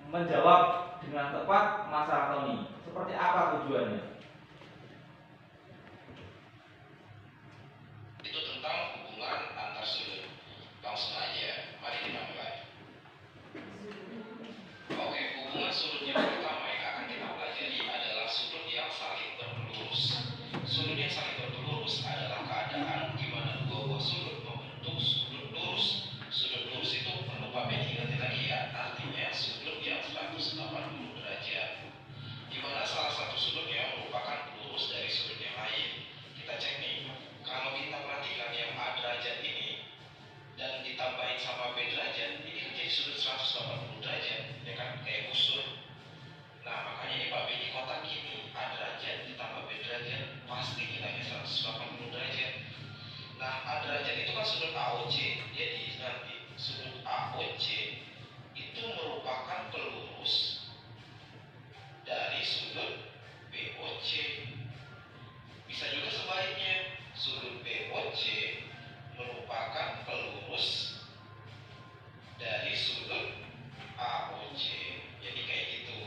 menjawab dengan tepat masalah Tony. Seperti apa tujuannya? Itu tentang hubungan antar sudut. Langsung aja, mari kita mulai. Oke, hubungan sudut yang pertama yang akan kita pelajari adalah sudut yang saling berlurus. Sudut yang saling berlurus adalah keadaan di mana dua buah sudut membentuk sudut lurus. Sudut lurus itu perlu Pak Ben ingat lagi ya, artinya sudut yang 180 derajat. Di mana salah satu sudutnya merupakan lurus dari sudut yang lain. Kita cek nih, kalau kita perhatikan yang A derajat ini dan ditambahin sama B derajat, ini kan jadi sudut 180 derajat, ya kan, kayak busur. Nah, makanya ini Pak B di kotak ini A derajat ditambah B derajat pasti nilainya 180 derajat. Nah, A derajat itu kan sudut AOC, jadi nanti sudut AOC itu merupakan pelurus dari sudut BOC. Bisa juga sebaliknya, sudut BOC merupakan pelurus dari sudut AOC. Jadi kayak gitu,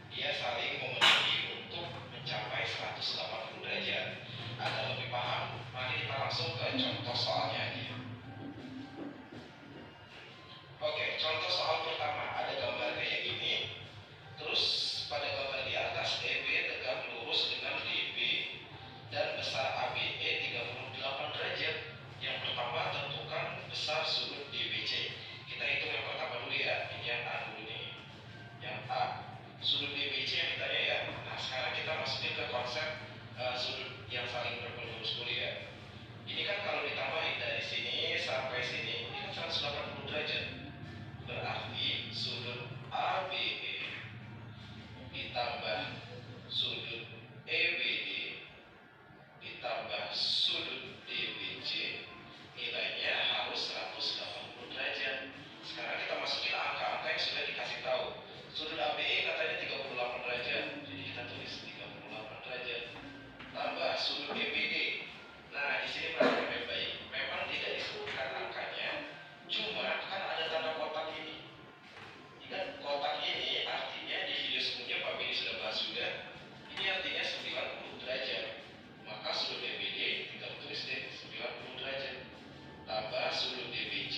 dia saling memenuhi untuk mencapai 180 derajat. Ada lebih paham? Mari kita langsung ke contoh soalnya aja. Oke, contoh soal pertama ada gambar kayak gini. Terus pada gambar di atas DB tegak lurus dengan DB dan besar ABE 38 derajat. Yang pertama tentukan besar sudut DBC. Kita hitung yang pertama dulu ya. Ini yang A dulu nih. Yang A, sudut DBC yang ditanya ya. Nah, sekarang kita masukin ke konsep sudut yang saling berpelurus dulu ya. Ini kan kalau ditambahin dari sini sampai sini, ini kan 180 derajat. Berarti sudut ABE ditambah sudut EBD ditambah sudut DBC nilainya harus 180 derajat. Sekarang kita masukin angka-angka yang sudah dikasih tahu. Sudut ABE katanya 38 derajat, jadi kita tulis 38 derajat tambah sudut EBD. Nah, di sini perhatikan baik-baik. Memang tidak disebutkan angkanya, cuma kan ada tanda kotak ini. Ingat, kotak ini artinya di video sebelumnya Pak Beni sudah bahas juga. Ini artinya 90 derajat. Maka sudut DBD kita tulis deh 90 derajat tambah sudut DBC.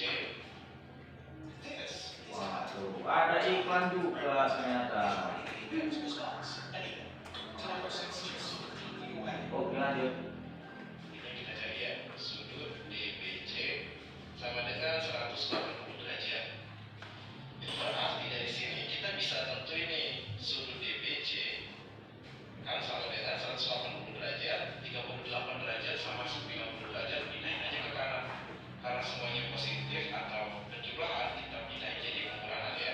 Waduh, ada iklan juga ternyata. Oke, lanjut. Ini kita cari ya, sudut DBC sama dengan 180 derajat. Itu berarti dari sini kita bisa tentu ini sudut DBC kan sama dengan 180 derajat, 38 derajat sama 90 derajat, pindahin aja ke kanan. Karena semuanya positif atau penjumlahan, kita pindahin jadi pengurangan ya.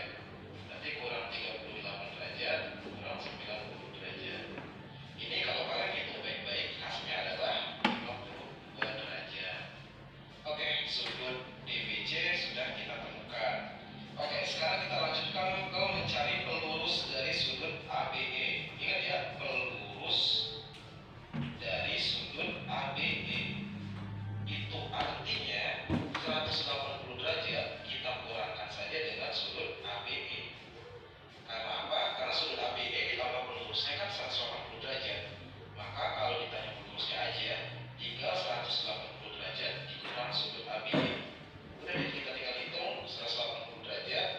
Nanti kurang 38 derajat, kurang 90 derajat. Ini kalau kalian hitung baik-baik, hasilnya adalah 52 derajat. Oke, sudut DBC sudah kita temukan. Oke, sekarang kita lanjutkan ke mencari pelurus dari sudut ABE. Ingat ya, pelurus dari sudut ABE. Itu artinya 180 derajat kita kurangkan saja dengan sudut ABE. Karena apa? Karena sudut ABE ditambah pelurusnya kan 180 derajat. Maka kalau ditanya pelurusnya aja, tinggal 180 derajat dikurang sudut ABE. Udah deh, kita tinggal hitung 180 derajat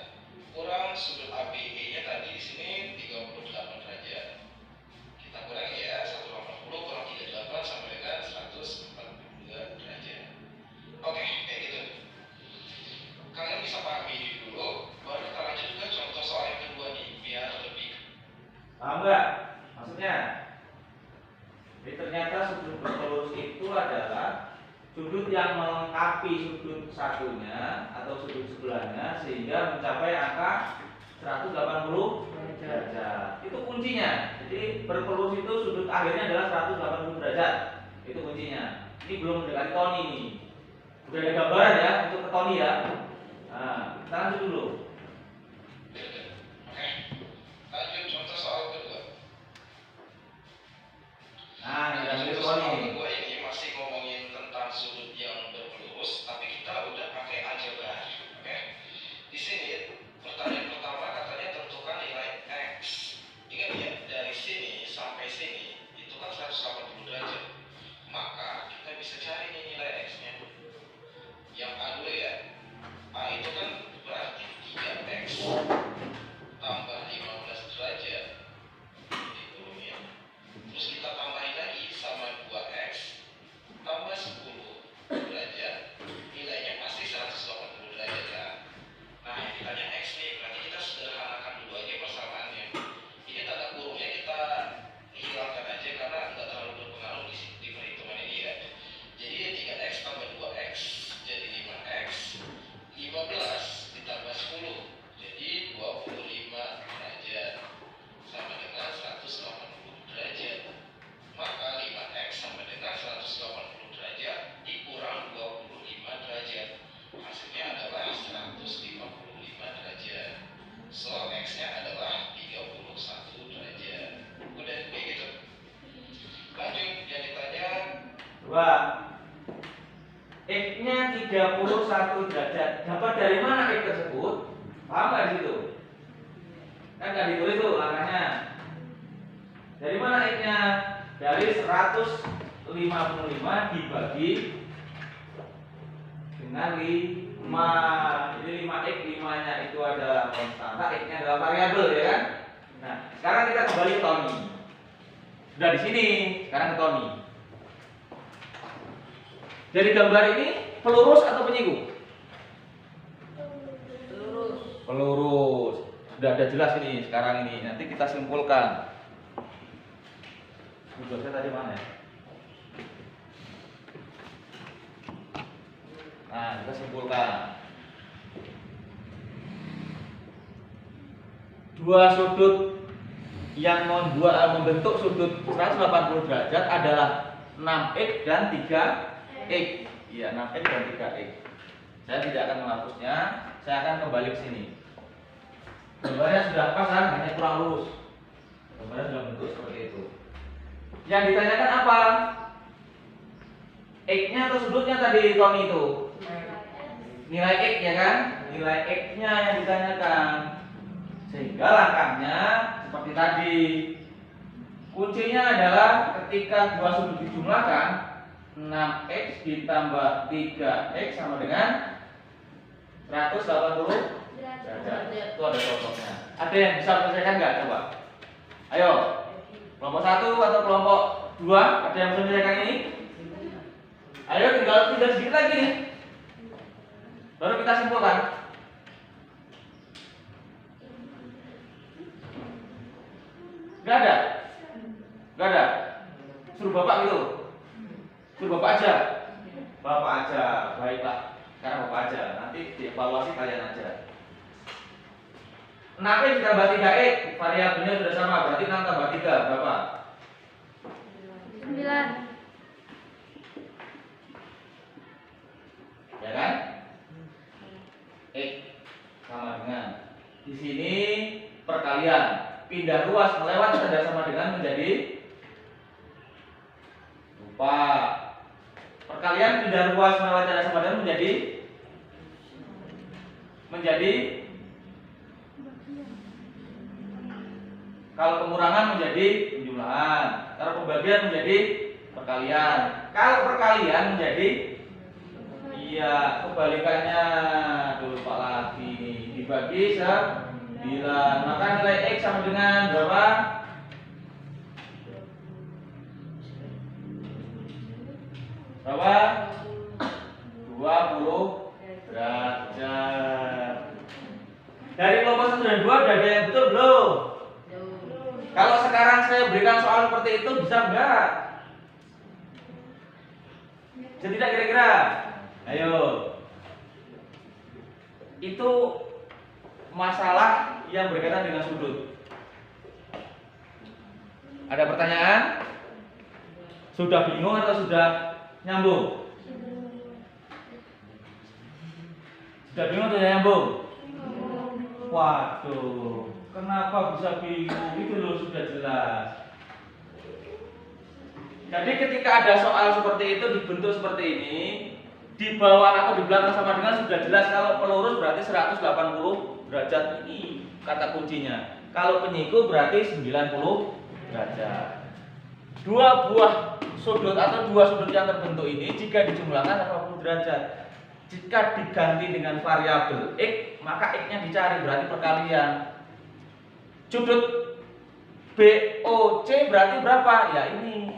kurang sudut ABE-nya tadi di sini 38 derajat. Kita kurangi ya, 180 kurang 38 sama dengan 142 derajat. Oke, kayak gitu. Kalian bisa pahami ini dulu, baru kita lanjut ke contoh soal yang kedua nih, biar lebih. Paham nggak? Maksudnya? Jadi ternyata sudut berpelurus itu adalah sudut yang melengkapi sudut satunya atau sudut sebelahnya sehingga mencapai angka 180 derajat. Itu kuncinya. Jadi berpelurus itu sudut akhirnya adalah 180 derajat. Itu kuncinya. Ini belum mendekati Tony nih. Udah ada gambaran ya untuk ke Tony ya. Nah, kita lanjut dulu. Oke, lanjut contoh soal kedua. Nah, ini Contoh lanjut soal Tony. kedua ini masih ngomongin tentang sudut yang berpelurus, tapi kita udah pakai aljabar. kan 180 derajat. Maka kita bisa cari nih nilai X-nya. Yang A dulu ya. A itu kan berarti 3X tambah 15 derajat. Diturunin. Terus kita tambahin lagi sama 2X tambah 10 derajat. Nilainya pasti 180 derajat kan. Nah, yang ditanya X nih, berarti kita sederhanakan dulu aja persamaannya. Ini tanda kurungnya kita hilangkan aja karena nggak terlalu berpengaruh di perhitungan ini ya. Jadi 3X tambah 2X jadi 5X. 15 ditambah 10 jadi 25 derajat sama dengan 180 derajat. Maka 5X sama dengan 180 derajat dikurang 25 derajat. Hasilnya adalah 155 derajat. So, X-nya adalah 31 derajat. Udah kayak gitu. Lanjut, yang ditanya Coba X-nya 31 derajat. Dapat dari mana X tersebut? Paham nggak di situ? Kan nggak ditulis tuh angkanya. Dari mana X-nya? Dari 155 dibagi dengan 5. Jadi 5X, 5-nya itu adalah konstanta, X-nya adalah variabel ya kan? Nah, sekarang kita kembali ke Tony. Sudah di sini, sekarang ke Tony. Dari gambar ini pelurus atau penyiku? Pelurus. Sudah ada jelas ini sekarang ini. Nanti kita simpulkan. Tugasnya tadi mana ya? Nah, kita simpulkan. Dua sudut yang membentuk sudut 180 derajat adalah 6X dan 3X. Iya, 6X dan 3X. Saya tidak akan menghapusnya, saya akan kembali ke sini. Gambarnya sudah pas kan, hanya kurang lurus. Gambarnya sudah bentuk seperti itu. Yang ditanyakan apa? X-nya atau sudutnya tadi Tony itu? Nilai X ya kan? Nilai X-nya yang ditanyakan. Sehingga langkahnya seperti tadi. Kuncinya adalah ketika dua sudut dijumlahkan, 6X ditambah 3X sama dengan 180 derajat. Itu ada contohnya. Ada yang bisa menyelesaikan nggak? Coba. Ayo. Kelompok 1 atau kelompok 2, ada yang bisa menyelesaikan ini? Ayo tinggal sedikit lagi nih. Baru kita simpulkan. Gak ada? Gak ada? Suruh bapak gitu? Suruh bapak aja? Bapak aja, baiklah. Sekarang bapak aja, nanti dievaluasi kalian aja. 6X ditambah 3X, variabelnya sudah sama, berarti 6 tambah 3, berapa? 9. Ya kan? X sama dengan di sini perkalian pindah ruas melewat tanda sama dengan menjadi lupa. Perkalian pindah ruas melewat tanda sama dengan menjadi kalau pengurangan menjadi penjumlahan, kalau pembagian menjadi perkalian, kalau perkalian menjadi iya kebalikannya. Dulu Pak lagi dibagi 9, maka nilai X sama dengan berapa? Berapa? 20 derajat. Dari kelompok 1 dan 2 udah ada yang betul belum? Kalau sekarang saya berikan soal seperti itu bisa enggak? Bisa tidak kira-kira? Ayo. Itu masalah yang berkaitan dengan sudut. Ada pertanyaan? Sudah bingung atau sudah nyambung? Sudah bingung atau sudah nyambung? Waduh, kenapa bisa bingung? Itu loh sudah jelas. Jadi ketika ada soal seperti itu dibentuk seperti ini, di bawah atau di belakang sama dengan sudah jelas. Kalau pelurus berarti 180 derajat, ini kata kuncinya. Kalau penyiku berarti 90 derajat. Dua buah sudut atau dua sudut yang terbentuk ini jika dijumlahkan 80 derajat. Jika diganti dengan variabel X, maka X-nya dicari, berarti perkalian. Sudut BOC berarti berapa? Ya ini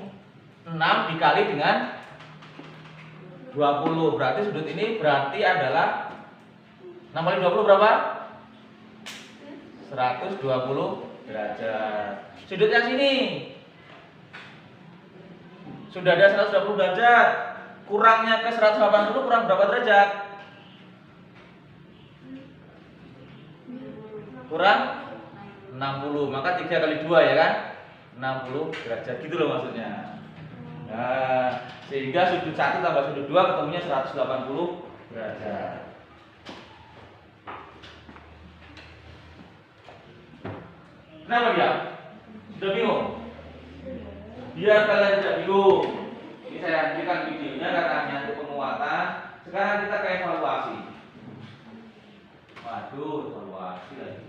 6 dikali dengan 20. Berarti sudut ini berarti adalah 6 kali 20 berapa? 120 derajat. Sudut yang sini sudah ada 120 derajat. Kurangnya ke 180 kurang berapa derajat? Kurang 60. Maka 3 kali 2 ya kan? 60 derajat gitu loh maksudnya. Nah, sehingga sudut 1 tambah sudut 2 ketemunya 180 derajat. Kenapa dia? Sudah bingung? Biar kalian tidak bingung. Ini saya hentikan videonya karena hanya untuk penguatan. Sekarang kita ke evaluasi. Waduh, evaluasi lagi.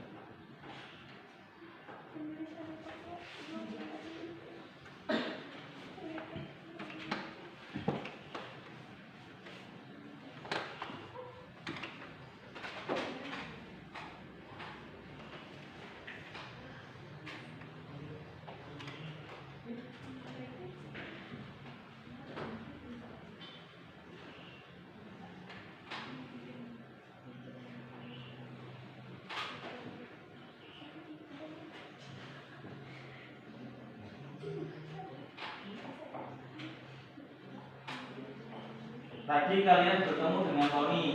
Tadi kalian bertemu dengan Tony.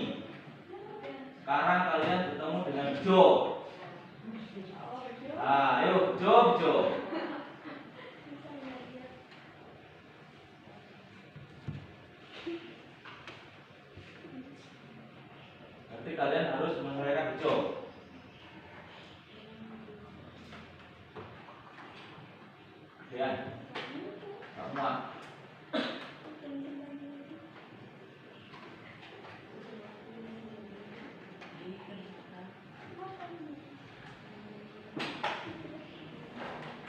Sekarang kalian bertemu dengan Joe. Ayo, Joe. Berarti kalian harus mengerjakan Joe. Ya, semua.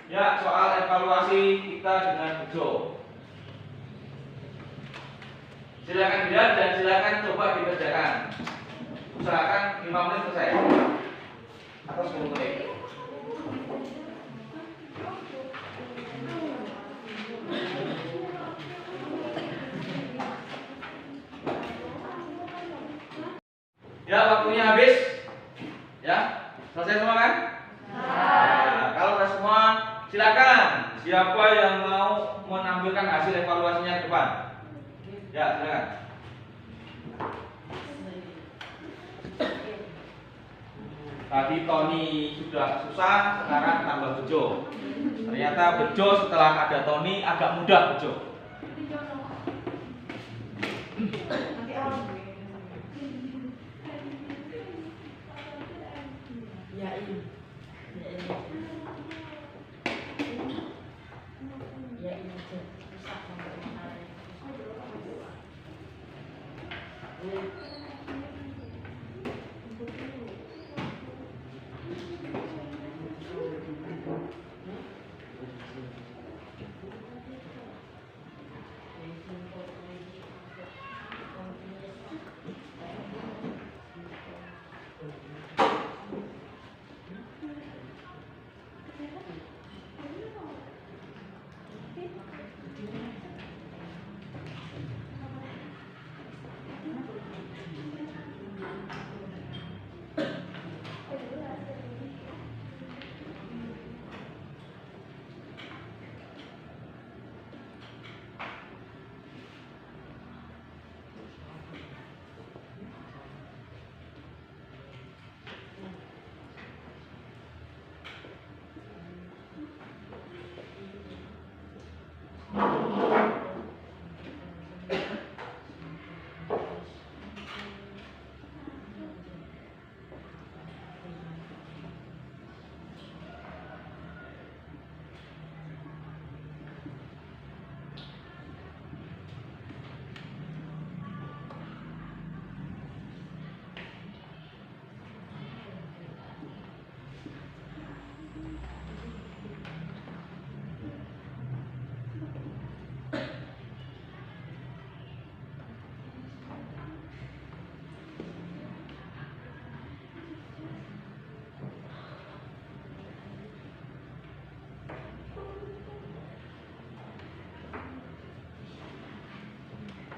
Ya, soal evaluasi kita dengan Bejo. Silakan dilihat dan silakan coba dikerjakan. Usahakan 5 menit selesai atau 10 menit. Ya, waktunya habis. Ya, selesai semua kan? Nah, kalau sudah semua, silakan. Siapa yang mau menampilkan hasil evaluasinya ke depan? Ya, silakan. Tadi Tony sudah susah, sekarang tambah Bejo. Ternyata Bejo setelah ada Tony agak mudah Bejo.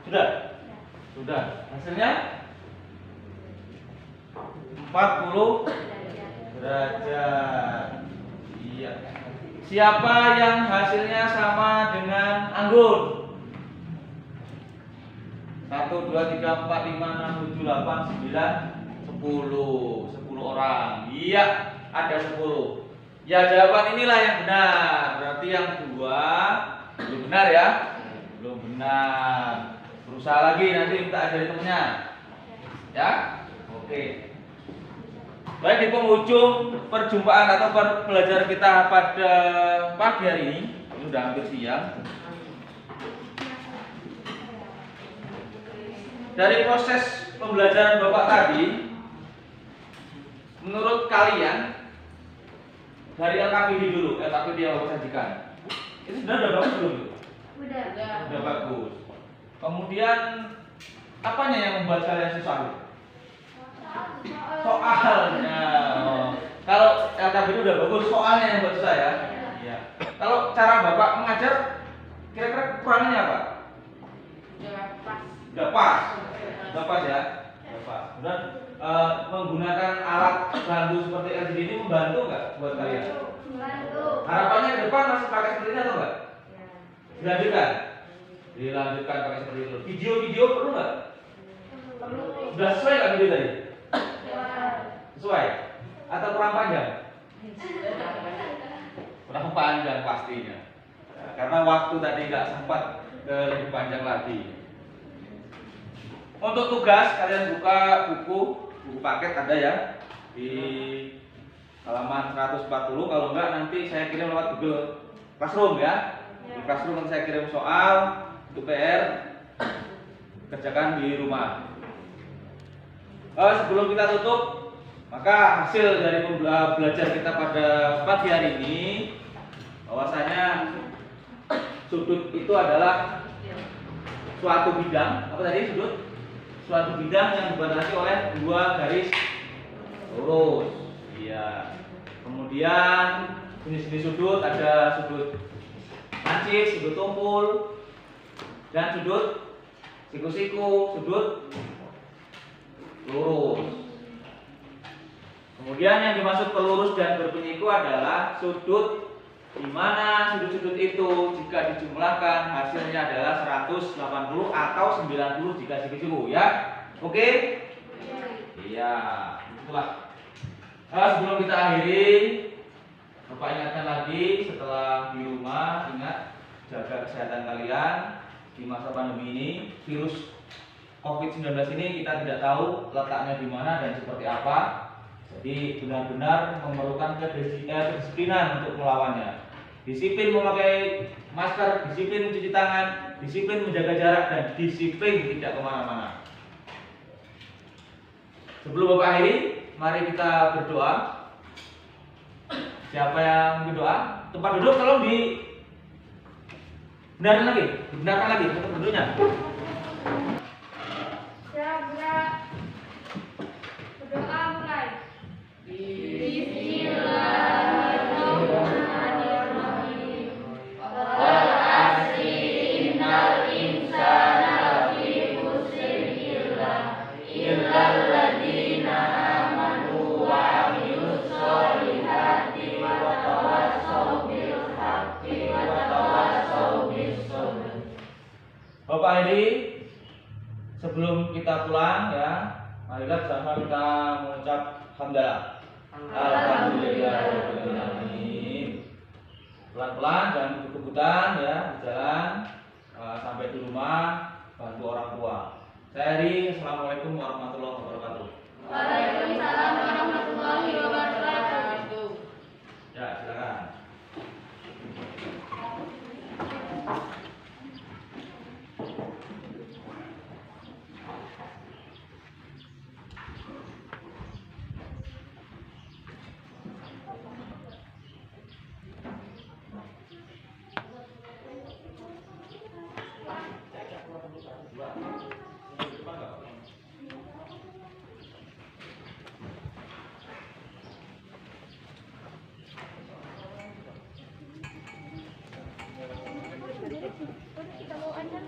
Sudah? Sudah. Hasilnya 40 derajat. Iya. Siapa yang hasilnya sama dengan anggun? 1, 2, 3, 4, 5, 6, 7, 8, 9, 10. 10 orang. Iya, ada 10. Ya, jawaban inilah yang benar. Berarti yang dua belum benar ya? Belum benar. Berusaha lagi, nanti minta ajarin temennya. Ya? Oke. Baik, di penghujung perjumpaan atau pembelajaran kita pada pagi hari ini sudah hampir siang. Dari proses pembelajaran Bapak tadi, menurut kalian dari LKPD dulu, LKPD yang Bapak sajikan, itu sudah bagus belum? Sudah bagus. Kemudian apanya yang membuat kalian susah? Soalnya. Kalau LKPD udah bagus, soalnya yang buat susah ya. Iya. Kalau cara Bapak mengajar, kira-kira kekurangannya apa? Udah pas. Udah pas ya. Udah pas. Dan menggunakan alat bantu seperti LCD ini membantu nggak buat kalian? Membantu. Harapannya ke depan masih pakai seperti ini atau enggak? Dilanjutkan. Dilanjutkan pakai seperti itu. Video-video perlu nggak? Perlu. Sudah sesuai nggak video tadi? Sesuai? Atau kurang panjang? Kurang panjang pastinya. Ya, karena waktu tadi nggak sempat lebih panjang lagi. Untuk tugas kalian buka buku paket ada ya di halaman 140. Kalau enggak nanti saya kirim lewat Google Classroom ya. Di Classroom nanti saya kirim soal untuk PR, kerjakan di rumah. Sebelum kita tutup, maka hasil dari belajar kita pada pagi hari ini bahwasanya sudut itu adalah suatu bidang. Apa tadi sudut? Suatu bidang yang dibatasi oleh dua garis lurus. Iya. Kemudian jenis-jenis sudut ada sudut mancis, sudut tumpul, dan sudut siku-siku, sudut lurus. Kemudian yang dimaksud pelurus dan berpenyiku adalah sudut di mana sudut-sudut itu jika dijumlahkan hasilnya adalah 180 atau 90 jika siku-siku ya. Oke? Iya, itulah. Sebelum kita akhiri, Bapak ingatkan lagi setelah di rumah ingat jaga kesehatan kalian di masa pandemi ini. Virus COVID-19 ini kita tidak tahu letaknya di mana dan seperti apa. Jadi benar-benar memerlukan kedisiplinan untuk melawannya. Disiplin memakai masker, disiplin mencuci tangan, disiplin menjaga jarak, dan disiplin tidak kemana-mana. Sebelum Bapak akhiri, mari kita berdoa. Siapa yang berdoa? Tempat duduk tolong benarkan lagi tempat duduknya. Berdoa mulai. Bapak akhiri, sebelum kita pulang ya, marilah bersama kita mengucap hamdalah. Alhamdulillahirobbilalamin. Pelan-pelan, jangan kebut-kebutan ya, berjalan sampai di rumah, bantu orang tua. Saya Heri, assalamualaikum warahmatullahi wabarakatuh. Waalaikumsalam warahmatullahi wabarakatuh. Ya, silakan. Kita mau aja.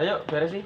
Ayo beres sih.